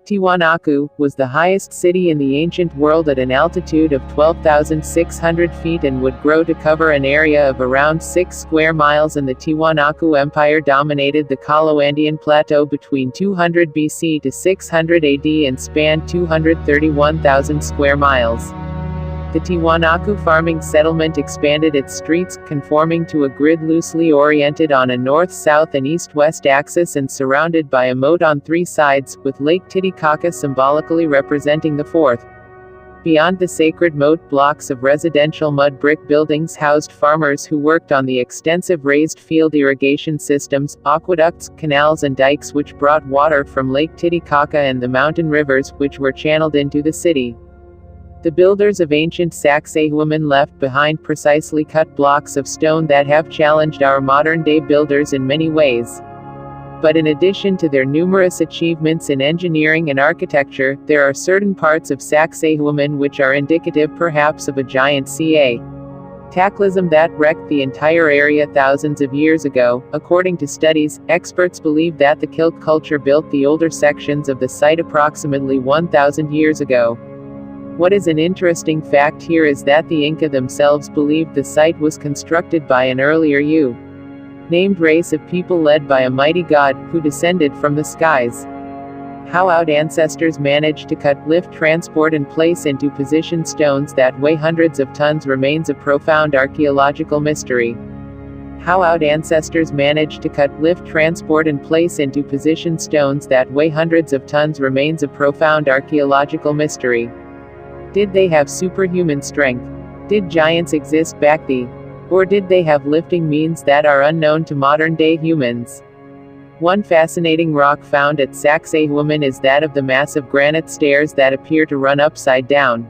Tiwanaku was the highest city in the ancient world at an altitude of 12,600 feet and would grow to cover an area of around 6 square miles, and the Tiwanaku Empire dominated the Calo-Andean Plateau between 200 BC to 600 AD and spanned 231,000 square miles. The Tiwanaku farming settlement expanded its streets, conforming to a grid loosely oriented on a north-south and east-west axis and surrounded by a moat on 3 sides, with Lake Titicaca symbolically representing the fourth. Beyond the sacred moat, blocks of residential mud brick buildings housed farmers who worked on the extensive raised field irrigation systems, aqueducts, canals and dikes which brought water from Lake Titicaca and the mountain rivers, which were channeled into the city. The builders of ancient Sacsayhuaman left behind precisely cut blocks of stone that have challenged our modern-day builders in many ways. But in addition to their numerous achievements in engineering and architecture, there are certain parts of Sacsayhuaman which are indicative perhaps of a giant cataclysm that wrecked the entire area thousands of years ago. According to studies, experts believe that the Kilt culture built the older sections of the site approximately 1,000 years ago. What is an interesting fact here is that the Inca themselves believed the site was constructed by an earlier named race of people led by a mighty god, who descended from the skies. How our ancestors managed to cut, lift, transport and place into position stones that weigh hundreds of tons remains a profound archaeological mystery. How our ancestors managed to cut, lift, transport and place into position stones that weigh hundreds of tons remains a profound archaeological mystery. Did they have superhuman strength? Did giants exist back then? Or did they have lifting means that are unknown to modern-day humans? One fascinating rock found at Sacsayhuaman is that of the massive granite stairs that appear to run upside down.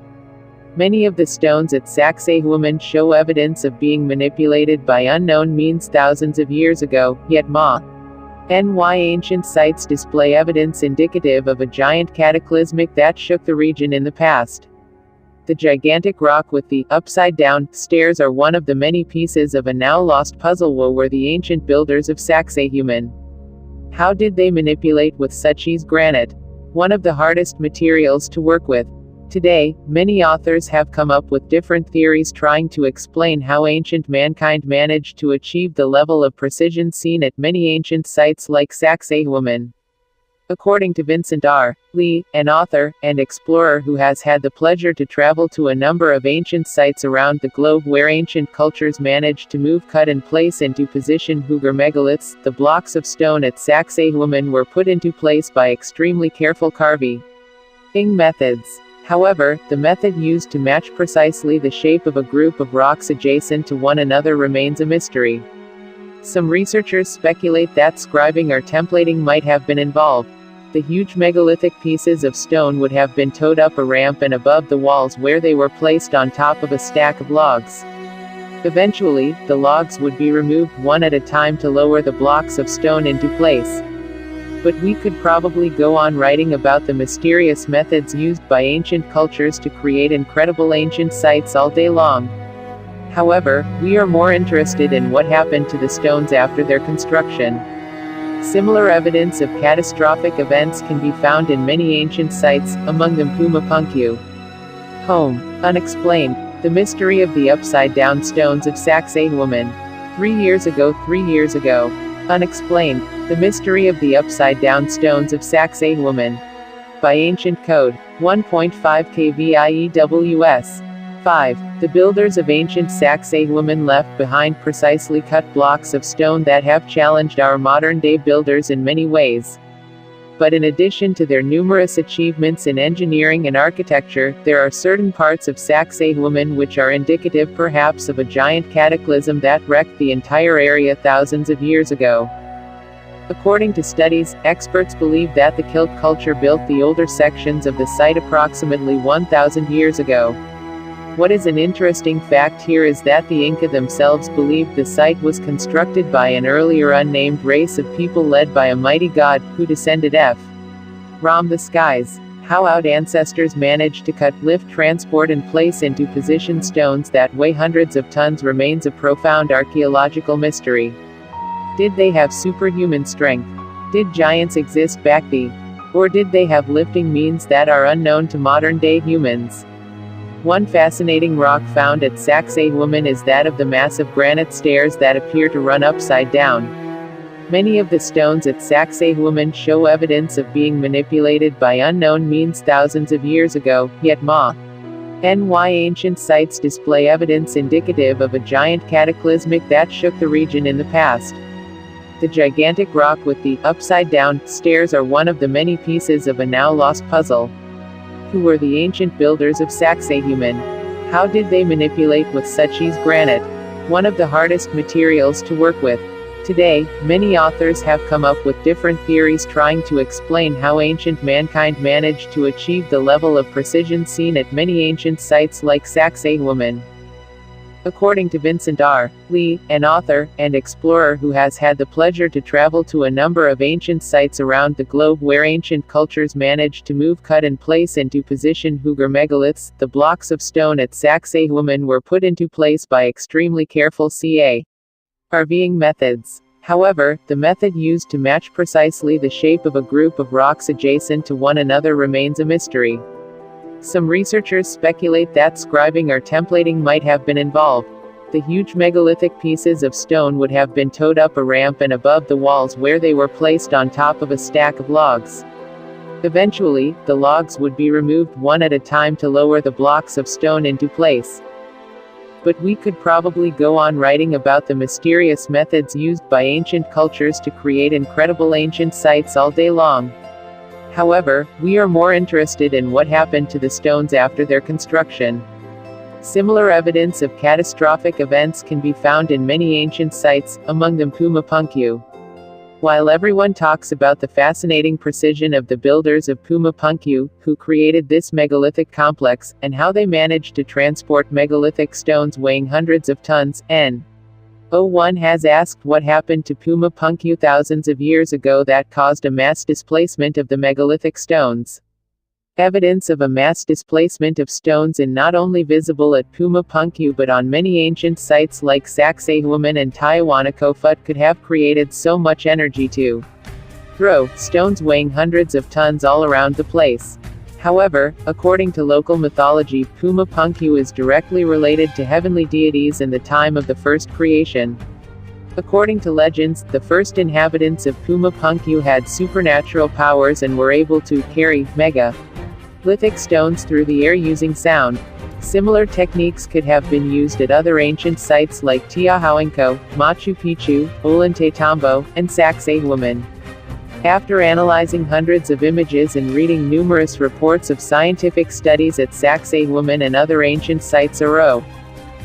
Many of the stones at Sacsayhuaman show evidence of being manipulated by unknown means thousands of years ago, yet NY ancient sites display evidence indicative of a giant cataclysmic that shook the region in the past. The gigantic rock with the upside-down stairs are one of the many pieces of a now-lost puzzle. What were the ancient builders of Sacsayhuaman? How did they manipulate with such ease granite, one of the hardest materials to work with? Today, many authors have come up with different theories trying to explain how ancient mankind managed to achieve the level of precision seen at many ancient sites like Sacsayhuaman. According to Vincent R. Lee, an author and explorer who has had the pleasure to travel to a number of ancient sites around the globe where ancient cultures managed to move, cut and place into position Hugger megaliths, the blocks of stone at Sacsayhuaman were put into place by extremely careful carving methods. However, the method used to match precisely the shape of a group of rocks adjacent to one another remains a mystery. Some researchers speculate that scribing or templating might have been involved. The huge megalithic pieces of stone would have been towed up a ramp and above the walls, where they were placed on top of a stack of logs. Eventually, the logs would be removed one at a time to lower the blocks of stone into place. But we could probably go on writing about the mysterious methods used by ancient cultures to create incredible ancient sites all day long. However, we are more interested in what happened to the stones after their construction. Similar evidence of catastrophic events can be found in many ancient sites, among them Puma Punku. Home. Unexplained. The mystery of the upside-down stones of Sacsayhuaman. 3 years ago. Unexplained. The mystery of the upside-down stones of Sacsayhuaman. By Ancient Code. 1.5 kVIEWS. 5. The builders of ancient Sacsayhuaman left behind precisely cut blocks of stone that have challenged our modern-day builders in many ways. But in addition to their numerous achievements in engineering and architecture, there are certain parts of Sacsayhuaman which are indicative perhaps of a giant cataclysm that wrecked the entire area thousands of years ago. According to studies, experts believe that the Kilt culture built the older sections of the site approximately 1,000 years ago. What is an interesting fact here is that the Inca themselves believed the site was constructed by an earlier unnamed race of people led by a mighty god, who descended from the skies. How our ancestors managed to cut, lift, transport and place into position stones that weigh hundreds of tons remains a profound archaeological mystery. Did they have superhuman strength? Did giants exist back then? Or did they have lifting means that are unknown to modern-day humans? One fascinating rock found at Sacsayhuaman is that of the massive granite stairs that appear to run upside down. Many of the stones at Sacsayhuaman show evidence of being manipulated by unknown means thousands of years ago, yet NY ancient sites display evidence indicative of a giant cataclysmic that shook the region in the past. The gigantic rock with the upside-down stairs are one of the many pieces of a now-lost puzzle. Who were the ancient builders of Sacsayhuaman? How did they manipulate with such ease granite, one of the hardest materials to work with? Today, many authors have come up with different theories trying to explain how ancient mankind managed to achieve the level of precision seen at many ancient sites like Sacsayhuaman. According to Vincent R. Lee, an author and explorer who has had the pleasure to travel to a number of ancient sites around the globe where ancient cultures managed to move, cut and place into position Hooghur megaliths, the blocks of stone at Sacsayhuaman were put into place by extremely careful carving methods. However, the method used to match precisely the shape of a group of rocks adjacent to one another remains a mystery. Some researchers speculate that scribing or templating might have been involved. The huge megalithic pieces of stone would have been towed up a ramp and above the walls where they were placed on top of a stack of logs. Eventually, the logs would be removed one at a time to lower the blocks of stone into place. But we could probably go on writing about the mysterious methods used by ancient cultures to create incredible ancient sites all day long. However, we are more interested in what happened to the stones after their construction. Similar evidence of catastrophic events can be found in many ancient sites, among them Puma Punku. While everyone talks about the fascinating precision of the builders of Puma Punku, who created this megalithic complex, and how they managed to transport megalithic stones weighing hundreds of tons, One has asked what happened to Puma Punku thousands of years ago that caused a mass displacement of the megalithic stones. Evidence of a mass displacement of stones is not only visible at Puma Punku but on many ancient sites like Sacsayhuaman and Tiahuanaco could have created so much energy to throw stones weighing hundreds of tons all around the place. However, according to local mythology, Puma Punku is directly related to heavenly deities and the time of the first creation. According to legends, the first inhabitants of Puma Punku had supernatural powers and were able to carry megalithic stones through the air using sound. Similar techniques could have been used at other ancient sites like Tiahuanaco, Machu Picchu, Ollantaytambo, and Sacsayhuaman. After analyzing hundreds of images and reading numerous reports of scientific studies at Sacsayhuaman and other ancient sites around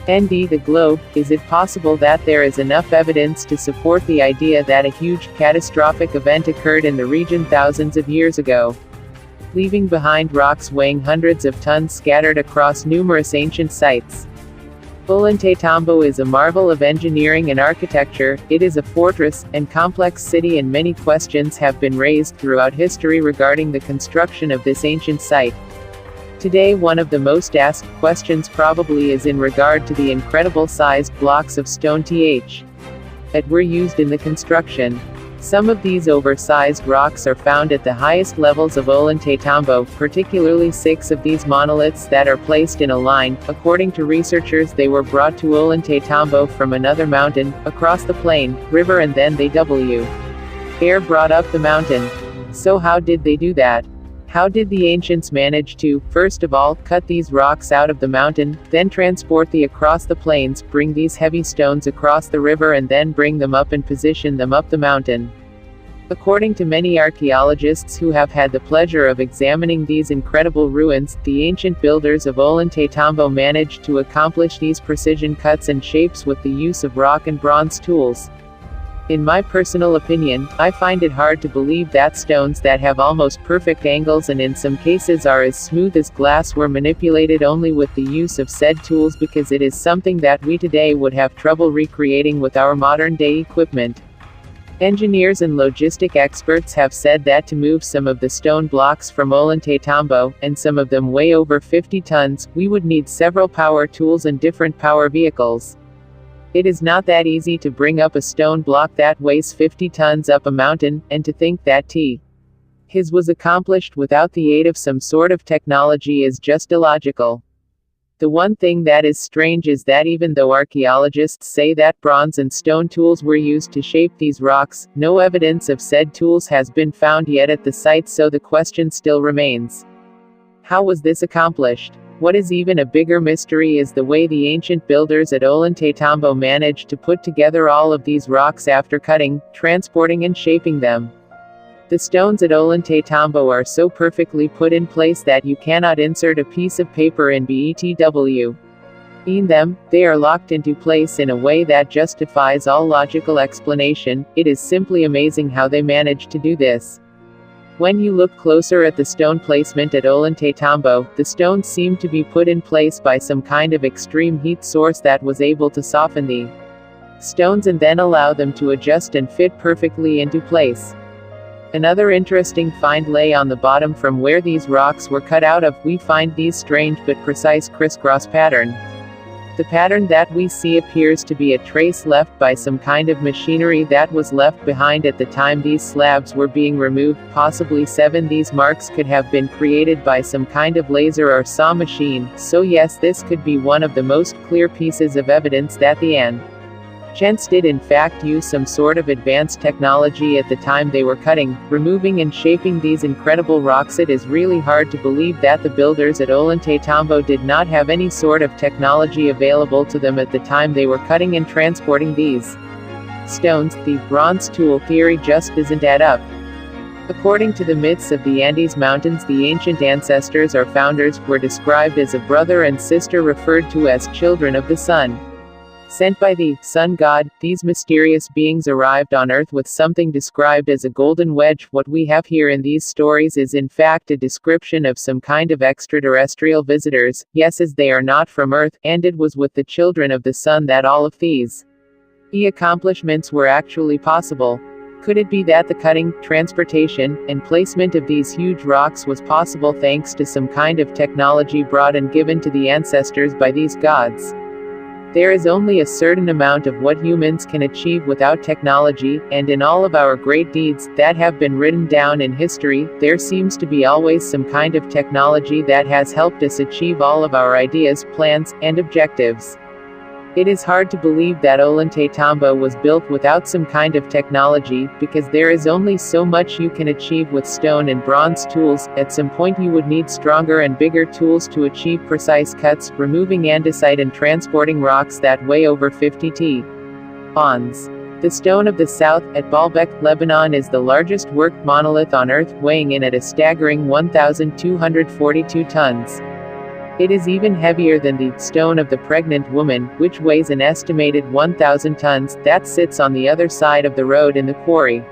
the globe, is it possible that there is enough evidence to support the idea that a huge, catastrophic event occurred in the region thousands of years ago, leaving behind rocks weighing hundreds of tons scattered across numerous ancient sites? Ollantaytambo is a marvel of engineering and architecture. It is a fortress and complex city, and many questions have been raised throughout history regarding the construction of this ancient site. Today, one of the most asked questions probably is in regard to the incredible sized blocks of stone that were used in the construction. Some of these oversized rocks are found at the highest levels of Ollantaytambo, particularly 6 of these monoliths that are placed in a line. According to researchers, they were brought to Ollantaytambo from another mountain, across the plain, river, and then they air brought up the mountain. So how did they do that? How did the ancients manage to, first of all, cut these rocks out of the mountain, then transport them across the plains, bring these heavy stones across the river, and then bring them up and position them up the mountain? According to many archaeologists who have had the pleasure of examining these incredible ruins, the ancient builders of Ollantaytambo managed to accomplish these precision cuts and shapes with the use of rock and bronze tools. In my personal opinion, I find it hard to believe that stones that have almost perfect angles and in some cases are as smooth as glass were manipulated only with the use of said tools, because it is something that we today would have trouble recreating with our modern-day equipment. Engineers and logistic experts have said that to move some of the stone blocks from Ollantaytambo, and some of them weigh over 50 tons, we would need several power tools and different power vehicles. It is not that easy to bring up a stone block that weighs 50 tons up a mountain, and to think that his was accomplished without the aid of some sort of technology is just illogical. The one thing that is strange is that even though archaeologists say that bronze and stone tools were used to shape these rocks, no evidence of said tools has been found yet at the site, so the question still remains. How was this accomplished? What is even a bigger mystery is the way the ancient builders at Ollantaytambo managed to put together all of these rocks after cutting, transporting and shaping them. The stones at Ollantaytambo are so perfectly put in place that you cannot insert a piece of paper in BETW. In them, they are locked into place in a way that justifies all logical explanation. It is simply amazing how they managed to do this. When you look closer at the stone placement at Ollantaytambo, the stones seem to be put in place by some kind of extreme heat source that was able to soften the stones and then allow them to adjust and fit perfectly into place. Another interesting find lay on the bottom from where these rocks were cut out of. We find these strange but precise crisscross pattern. The pattern that we see appears to be a trace left by some kind of machinery that was left behind at the time these slabs were being removed, possibly 7. These marks could have been created by some kind of laser or saw machine, so yes, this could be one of the most clear pieces of evidence that the ancients did in fact use some sort of advanced technology at the time they were cutting, removing and shaping these incredible rocks. It is really hard to believe that the builders at Ollantaytambo did not have any sort of technology available to them at the time they were cutting and transporting these stones. The bronze tool theory just doesn't add up. According to the myths of the Andes Mountains, the ancient ancestors or founders were described as a brother and sister referred to as children of the sun. Sent by the sun god, these mysterious beings arrived on Earth with something described as a golden wedge. What we have here in these stories is in fact a description of some kind of extraterrestrial visitors, yes, as they are not from Earth, and it was with the children of the sun that all of these accomplishments were actually possible. Could it be that the cutting, transportation, and placement of these huge rocks was possible thanks to some kind of technology brought and given to the ancestors by these gods? There is only a certain amount of what humans can achieve without technology, and in all of our great deeds that have been written down in history, there seems to be always some kind of technology that has helped us achieve all of our ideas, plans, and objectives. It is hard to believe that Ollantaytambo was built without some kind of technology, because there is only so much you can achieve with stone and bronze tools. At some point you would need stronger and bigger tools to achieve precise cuts, removing andesite and transporting rocks that weigh over 50 tons. The Stone of the South, at Baalbek, Lebanon is the largest worked monolith on Earth, weighing in at a staggering 1,242 tons. It is even heavier than the Stone of the Pregnant Woman, which weighs an estimated 1,000 tons, that sits on the other side of the road in the quarry.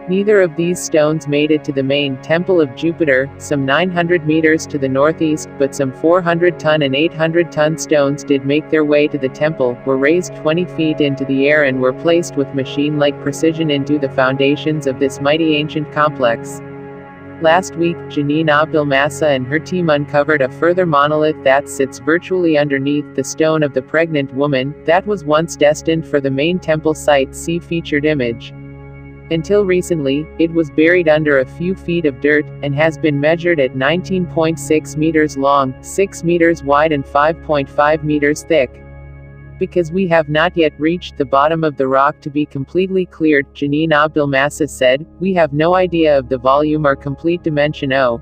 Neither of these stones made it to the main Temple of Jupiter, some 900 meters to the northeast, but some 400-ton and 800-ton stones did make their way to the temple, were raised 20 feet into the air and were placed with machine-like precision into the foundations of this mighty ancient complex. Last week, Janine Abdelmassa and her team uncovered a further monolith that sits virtually underneath the Stone of the Pregnant Woman, that was once destined for the main temple site. See featured image. Until recently, it was buried under a few feet of dirt, and has been measured at 19.6 meters long, 6 meters wide and 5.5 meters thick. Because we have not yet reached the bottom of the rock to be completely cleared, Janine Abdelmassa said, we have no idea of the volume or complete dimension of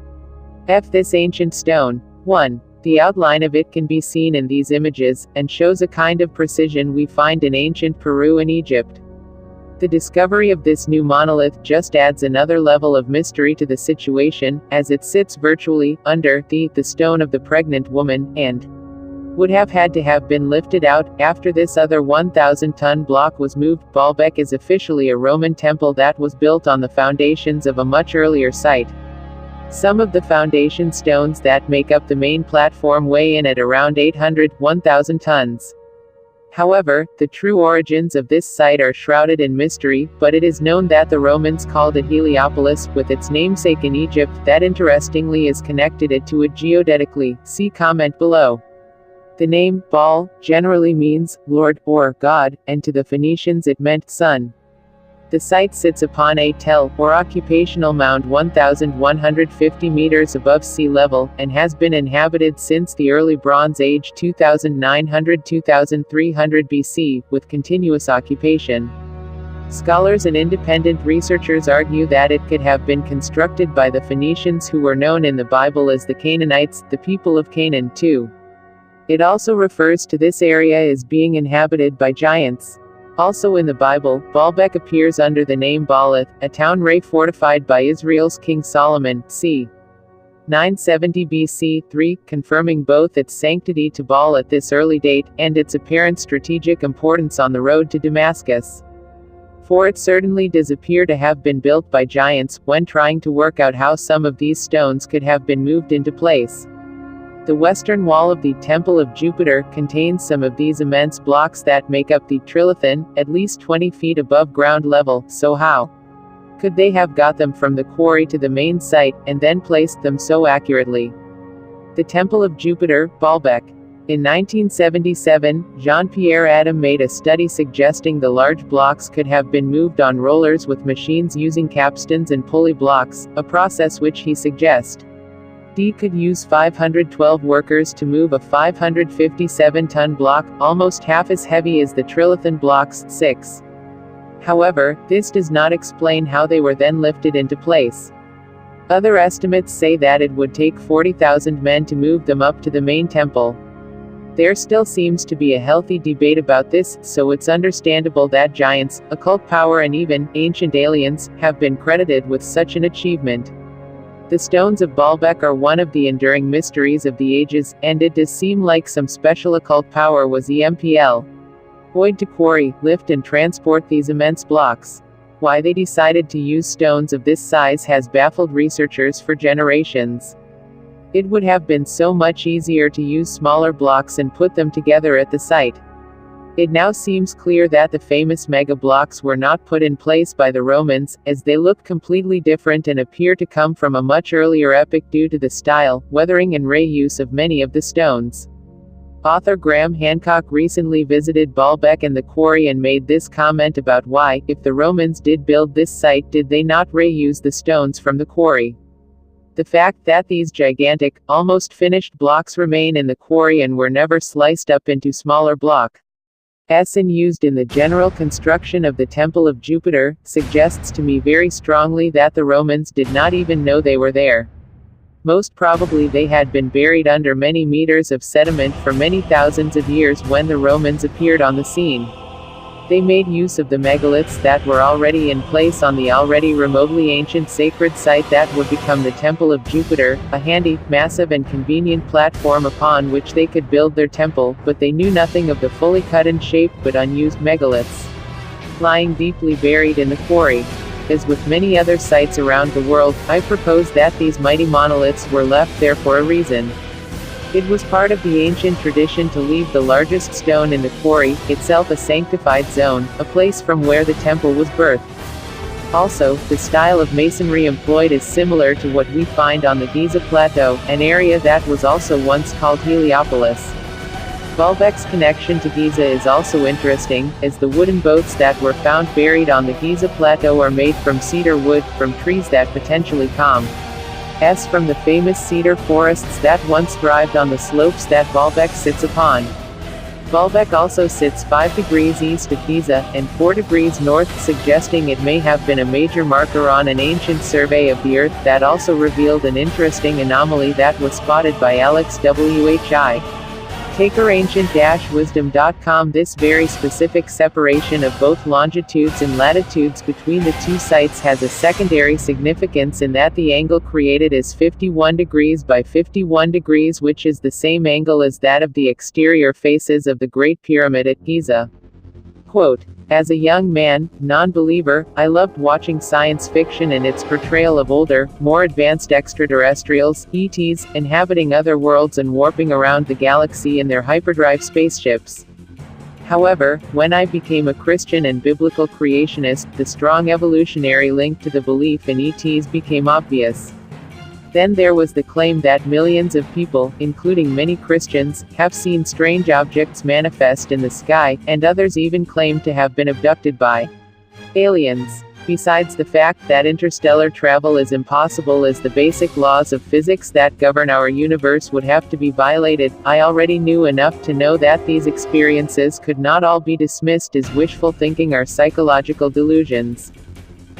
this ancient stone. 1. The outline of it can be seen in these images, and shows a kind of precision we find in ancient Peru and Egypt. The discovery of this new monolith just adds another level of mystery to the situation, as it sits virtually under the stone of the pregnant woman, and would have had to have been lifted out after this other 1,000-ton block was moved. Baalbek is officially a Roman temple that was built on the foundations of a much earlier site. Some of the foundation stones that make up the main platform weigh in at around 1,000 tons. However, the true origins of this site are shrouded in mystery, but it is known that the Romans called it Heliopolis, with its namesake in Egypt, that interestingly is connected to it geodetically. See comment below. The name, Baal, generally means Lord, or God, and to the Phoenicians it meant sun. The site sits upon a tell, or occupational mound 1,150 meters above sea level, and has been inhabited since the early Bronze Age 2900–2300 BC, with continuous occupation. Scholars and independent researchers argue that it could have been constructed by the Phoenicians, who were known in the Bible as the Canaanites, the people of Canaan too. It also refers to this area as being inhabited by giants. Also in the Bible, Baalbek appears under the name Baalath, a town fortified by Israel's King Solomon, c. 970 BC, 3, confirming both its sanctity to Baal at this early date, and its apparent strategic importance on the road to Damascus. For it certainly does appear to have been built by giants, when trying to work out how some of these stones could have been moved into place. The western wall of the Temple of Jupiter contains some of these immense blocks that make up the trilithon, at least 20 feet above ground level, so how could they have got them from the quarry to the main site, and then placed them so accurately? The Temple of Jupiter, Baalbek. In 1977, Jean-Pierre Adam made a study suggesting the large blocks could have been moved on rollers with machines using capstans and pulley blocks, a process which he suggests could use 512 workers to move a 557-ton block, almost half as heavy as the trilithon blocks, 6. However, this does not explain how they were then lifted into place. Other estimates say that it would take 40,000 men to move them up to the main temple. There still seems to be a healthy debate about this, so it's understandable that giants, occult power and even ancient aliens have been credited with such an achievement. The stones of Baalbek are one of the enduring mysteries of the ages, and it does seem like some special occult power was employed to quarry, lift and transport these immense blocks. Why they decided to use stones of this size has baffled researchers for generations. It would have been so much easier to use smaller blocks and put them together at the site. It now seems clear that the famous mega blocks were not put in place by the Romans, as they look completely different and appear to come from a much earlier epoch due to the style, weathering and ray use of many of the stones. Author Graham Hancock recently visited Baalbek and the quarry and made this comment about why, if the Romans did build this site, did they not ray-use the stones from the quarry. The fact that these gigantic, almost finished blocks remain in the quarry and were never sliced up into smaller blocks and used in the general construction of the Temple of Jupiter, suggests to me very strongly that the Romans did not even know they were there. Most probably they had been buried under many meters of sediment for many thousands of years when the Romans appeared on the scene. They made use of the megaliths that were already in place on the already remotely ancient sacred site that would become the Temple of Jupiter, a handy, massive and convenient platform upon which they could build their temple, but they knew nothing of the fully cut and shaped but unused megaliths lying deeply buried in the quarry. As with many other sites around the world, I propose that these mighty monoliths were left there for a reason. It was part of the ancient tradition to leave the largest stone in the quarry, itself a sanctified zone, a place from where the temple was birthed. Also, the style of masonry employed is similar to what we find on the Giza Plateau, an area that was also once called Heliopolis. Baalbek's connection to Giza is also interesting, as the wooden boats that were found buried on the Giza Plateau are made from cedar wood, from trees that potentially come as from the famous cedar forests that once thrived on the slopes that Baalbek sits upon. Baalbek also sits 5 degrees east of Giza, and 4 degrees north, suggesting it may have been a major marker on an ancient survey of the Earth that also revealed an interesting anomaly that was spotted by Alex Whi. TakerAncient-wisdom.com. This very specific separation of both longitudes and latitudes between the two sites has a secondary significance in that the angle created is 51 degrees by 51 degrees, which is the same angle as that of the exterior faces of the Great Pyramid at Giza. Quote, "As a young man, non-believer, I loved watching science fiction and its portrayal of older, more advanced extraterrestrials, ETs, inhabiting other worlds and warping around the galaxy in their hyperdrive spaceships. However, when I became a Christian and biblical creationist, the strong evolutionary link to the belief in ETs became obvious. Then there was the claim that millions of people, including many Christians, have seen strange objects manifest in the sky, and others even claim to have been abducted by aliens. Besides the fact that interstellar travel is impossible as the basic laws of physics that govern our universe would have to be violated, I already knew enough to know that these experiences could not all be dismissed as wishful thinking or psychological delusions.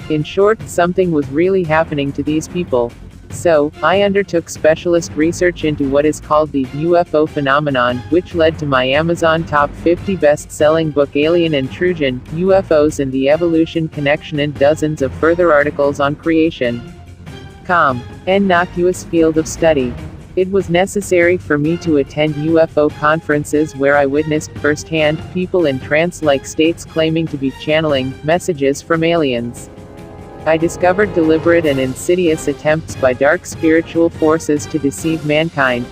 In short, something was really happening to these people. So, I undertook specialist research into what is called the UFO phenomenon, which led to my Amazon top 50 best-selling book Alien Intrusion, UFOs and the Evolution Connection, and dozens of further articles on creation. Innocuous field of study. It was necessary for me to attend UFO conferences where I witnessed firsthand people in trance-like states claiming to be channeling messages from aliens. I discovered deliberate and insidious attempts by dark spiritual forces to deceive mankind.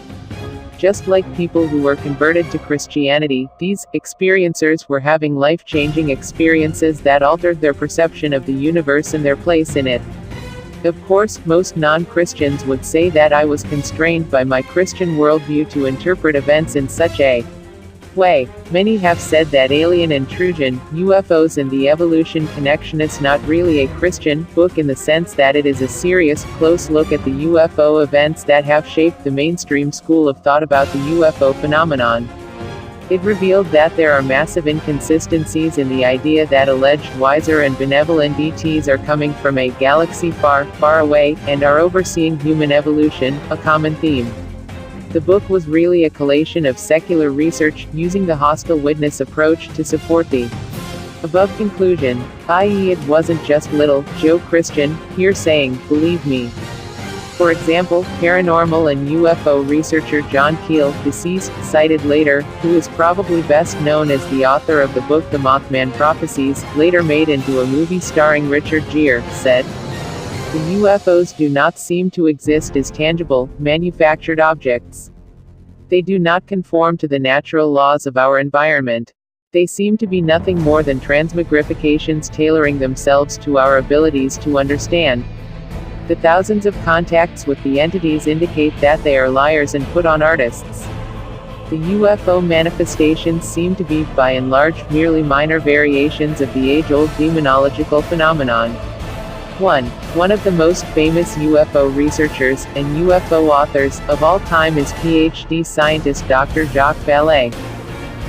Just like people who were converted to Christianity, these experiencers were having life-changing experiences that altered their perception of the universe and their place in it. Of course, most non-Christians would say that I was constrained by my Christian worldview to interpret events in such a way. Many have said that Alien Intrusion, UFOs and the Evolution Connection is not really a Christian book in the sense that it is a serious, close look at the UFO events that have shaped the mainstream school of thought about the UFO phenomenon. It revealed that there are massive inconsistencies in the idea that alleged wiser and benevolent ETs are coming from a galaxy far, far away, and are overseeing human evolution, a common theme. The book was really a collation of secular research, using the hostile witness approach to support the above conclusion, i.e. it wasn't just little Joe Christian here saying, "Believe me." For example, paranormal and UFO researcher John Keel, deceased, cited later, who is probably best known as the author of the book The Mothman Prophecies, later made into a movie starring Richard Gere, said, "The UFOs do not seem to exist as tangible, manufactured objects. They do not conform to the natural laws of our environment. They seem to be nothing more than transmogrifications tailoring themselves to our abilities to understand. The thousands of contacts with the entities indicate that they are liars and put on artists. The UFO manifestations seem to be, by and large, merely minor variations of the age-old demonological phenomenon." One of the most famous UFO researchers, and UFO authors, of all time is PhD scientist Dr. Jacques Vallée.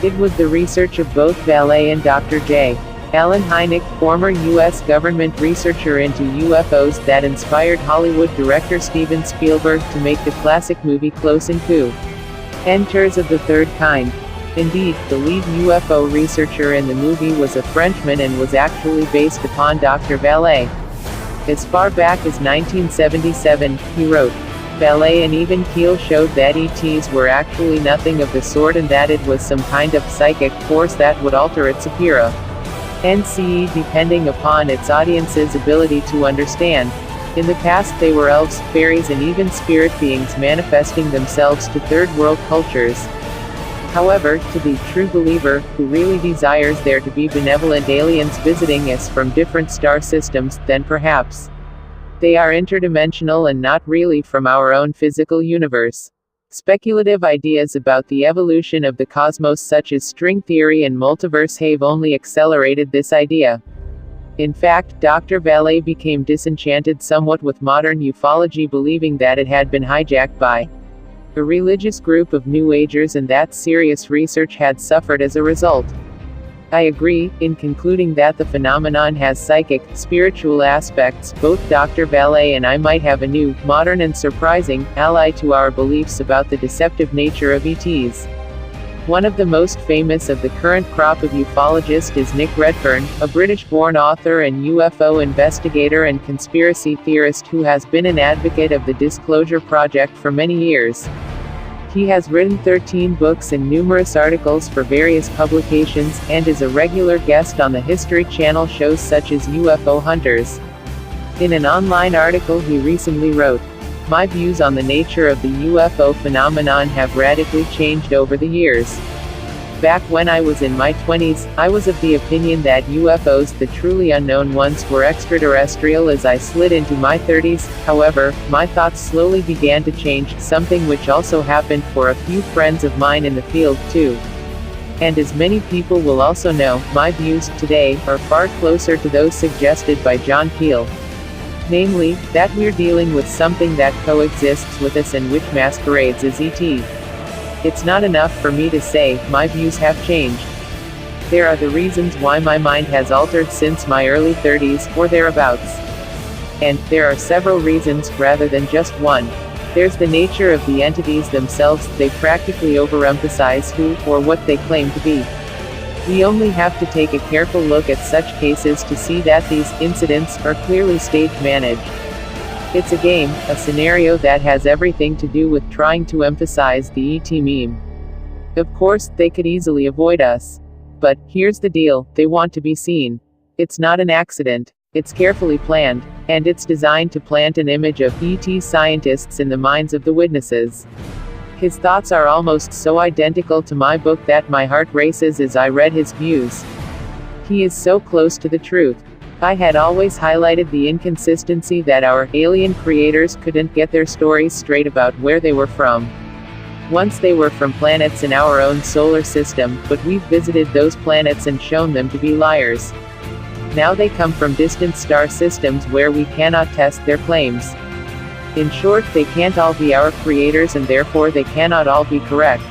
It was the research of both Vallée and Dr. J. Allen Hynek, former U.S. government researcher into UFOs, that inspired Hollywood director Steven Spielberg to make the classic movie Close Encounters of the Third Kind. Indeed, the lead UFO researcher in the movie was a Frenchman and was actually based upon Dr. Vallée. As far back as 1977, he wrote, "Vallée and even Keel showed that ETs were actually nothing of the sort and that it was some kind of psychic force that would alter its appearance, depending upon its audience's ability to understand. In the past they were elves, fairies and even spirit beings manifesting themselves to third-world cultures. However, to the true believer, who really desires there to be benevolent aliens visiting us from different star systems, then perhaps they are interdimensional and not really from our own physical universe." Speculative ideas about the evolution of the cosmos such as string theory and multiverse have only accelerated this idea. In fact, Dr. Vallée became disenchanted somewhat with modern ufology, believing that it had been hijacked by a religious group of New Agers and that serious research had suffered as a result. I agree, in concluding that the phenomenon has psychic, spiritual aspects. Both Dr. Vallée and I might have a new, modern and surprising, ally to our beliefs about the deceptive nature of ETs. One of the most famous of the current crop of ufologists is Nick Redfern, a British-born author and UFO investigator and conspiracy theorist who has been an advocate of the Disclosure Project for many years. He has written 13 books and numerous articles for various publications, and is a regular guest on the History Channel shows such as UFO Hunters. In an online article he recently wrote, "My views on the nature of the UFO phenomenon have radically changed over the years. Back when I was in my 20s, I was of the opinion that UFOs, the truly unknown ones, were extraterrestrial. As I slid into my 30s, however, my thoughts slowly began to change, something which also happened for a few friends of mine in the field too. And as many people will also know, my views today are far closer to those suggested by John Keel. Namely, that we're dealing with something that coexists with us and which masquerades as ET. It's not enough for me to say, my views have changed. There are the reasons why my mind has altered since my early 30s, or thereabouts. And there are several reasons, rather than just one. There's the nature of the entities themselves. They practically overemphasize who, or what they claim to be. We only have to take a careful look at such cases to see that these incidents are clearly stage managed. It's a game, a scenario that has everything to do with trying to emphasize the ET meme. Of course, they could easily avoid us. But here's the deal, they want to be seen. It's not an accident. It's carefully planned, and it's designed to plant an image of ET scientists in the minds of the witnesses. His thoughts are almost so identical to my book that my heart races as I read his views. He is so close to the truth. I had always highlighted the inconsistency that our alien creators couldn't get their stories straight about where they were from. Once they were from planets in our own solar system, but we've visited those planets and shown them to be liars. Now they come from distant star systems where we cannot test their claims. In short, they can't all be our creators and therefore they cannot all be correct.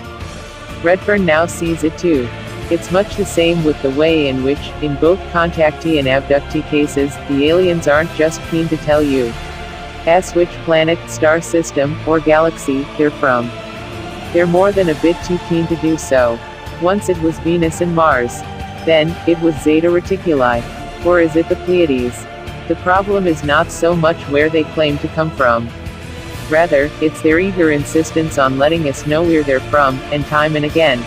Redfern now sees it too. It's much the same with the way in which, in both contactee and abductee cases, the aliens aren't just keen to tell you which planet, star system, or galaxy they're from. They're more than a bit too keen to do so. Once it was Venus and Mars. Then, it was Zeta Reticuli. Or is it the Pleiades? The problem is not so much where they claim to come from. Rather, it's their eager insistence on letting us know where they're from, and time and again.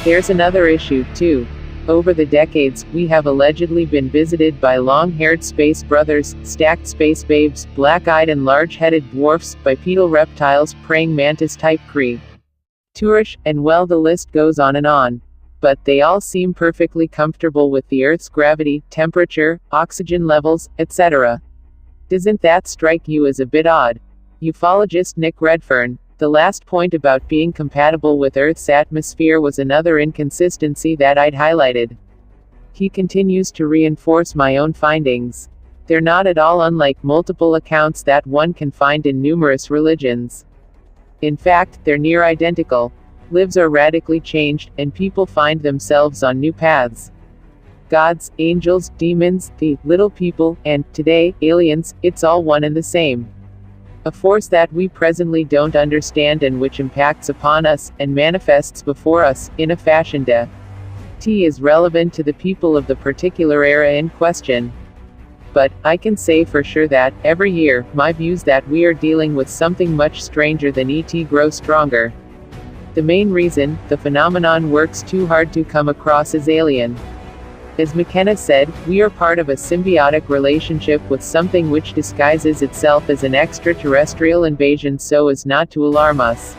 There's another issue, too. Over the decades, we have allegedly been visited by long-haired space brothers, stacked space babes, black-eyed and large-headed dwarfs, bipedal reptiles, praying mantis-type creatures, and well, the list goes on and on. But they all seem perfectly comfortable with the Earth's gravity, temperature, oxygen levels, etc. Doesn't that strike you as a bit odd? Ufologist Nick Redfern. The last point about being compatible with Earth's atmosphere was another inconsistency that I'd highlighted. He continues to reinforce my own findings. They're not at all unlike multiple accounts that one can find in numerous religions. In fact, they're near identical. Lives are radically changed, and people find themselves on new paths. Gods, angels, demons, the little people, and, today, aliens, it's all one and the same. A force that we presently don't understand and which impacts upon us, and manifests before us, in a fashion that is relevant to the people of the particular era in question. But, I can say for sure that, every year, my views that we are dealing with something much stranger than ET grow stronger. The main reason, the phenomenon works too hard to come across as alien. As McKenna said, we are part of a symbiotic relationship with something which disguises itself as an extraterrestrial invasion so as not to alarm us.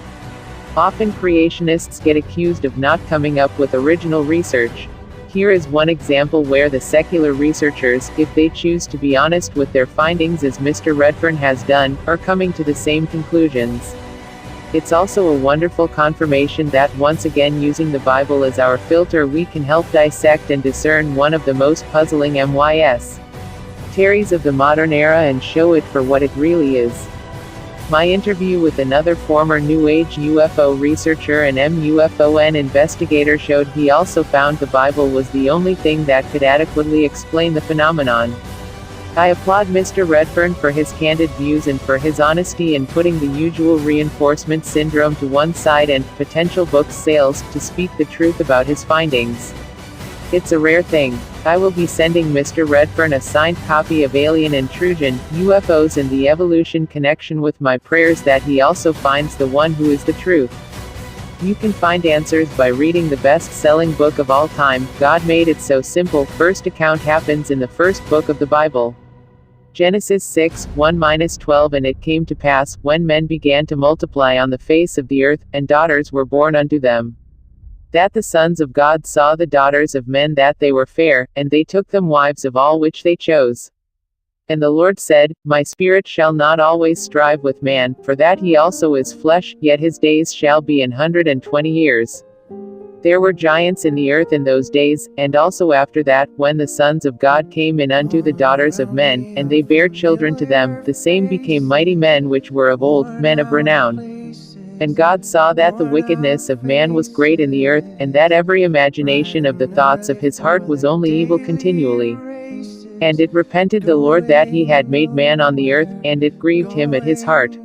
Often creationists get accused of not coming up with original research. Here is one example where the secular researchers, if they choose to be honest with their findings as Mr. Redfern has done, are coming to the same conclusions. It's also a wonderful confirmation that once again using the Bible as our filter we can help dissect and discern one of the most puzzling mysteries of the modern era and show it for what it really is. My interview with another former New Age UFO researcher and MUFON investigator showed he also found the Bible was the only thing that could adequately explain the phenomenon. I applaud Mr. Redfern for his candid views and for his honesty in putting the usual reinforcement syndrome to one side and potential book sales to speak the truth about his findings. It's a rare thing. I will be sending Mr. Redfern a signed copy of Alien Intrusion, UFOs and the Evolution Connection with my prayers that he also finds the one who is the truth. You can find answers by reading the best-selling book of all time, God Made It So Simple. First account happens in the first book of the Bible. Genesis 6:1-12 And it came to pass, when men began to multiply on the face of the earth, and daughters were born unto them, that the sons of God saw the daughters of men that they were fair, and they took them wives of all which they chose. And the Lord said, My spirit shall not always strive with man, for that he also is flesh, yet his days shall be 120 years. There were giants in the earth in those days, and also after that, when the sons of God came in unto the daughters of men, and they bare children to them, the same became mighty men which were of old, men of renown. And God saw that the wickedness of man was great in the earth, and that every imagination of the thoughts of his heart was only evil continually. And it repented the Lord that he had made man on the earth, and it grieved him at his heart.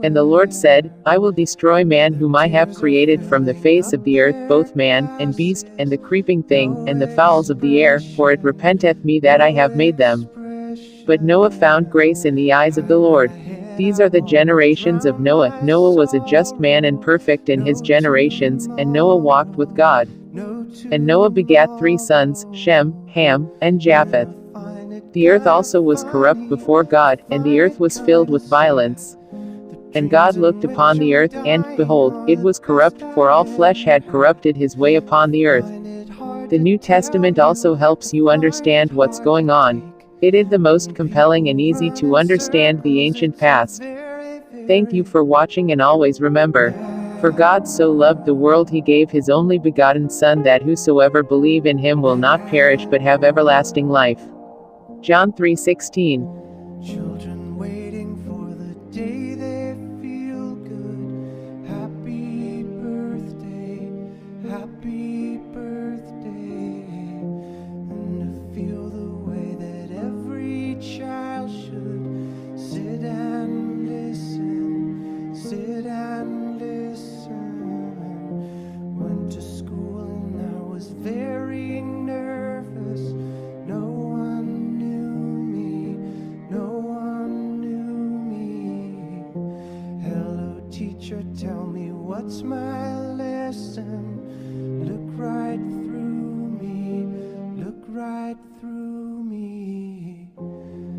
And the Lord said, I will destroy man whom I have created from the face of the earth, both man, and beast, and the creeping thing, and the fowls of the air, for it repenteth me that I have made them. But Noah found grace in the eyes of the Lord. These are the generations of Noah. Noah was a just man and perfect in his generations, and Noah walked with God. And Noah begat 3 sons, Shem, Ham, and Japheth. The earth also was corrupt before God, and the earth was filled with violence. And God looked upon the earth, and, behold, it was corrupt, for all flesh had corrupted his way upon the earth. The New Testament also helps you understand what's going on. It is the most compelling and easy to understand the ancient past. Thank you for watching, and always remember, for God so loved the world he gave his only begotten Son, that whosoever believe in him will not perish but have everlasting life. John 3:16. Children waiting for the day they feel good. Happy birthday, happy birthday. And to feel the way that every child should sit and listen, sit and listen. Went to school and I was very nervous. No one knew me, no one knew me. Hello teacher, tell me what's my lesson. Look right through me, look right through me.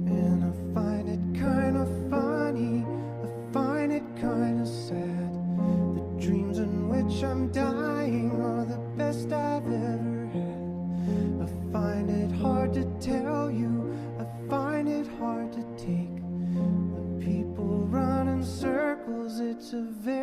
And I find it kind of funny, I find it kind of sad. The dreams in which I'm dying are the best I've ever had. I find it hard to tell you, I find it hard to take. When people run in circles, it's a very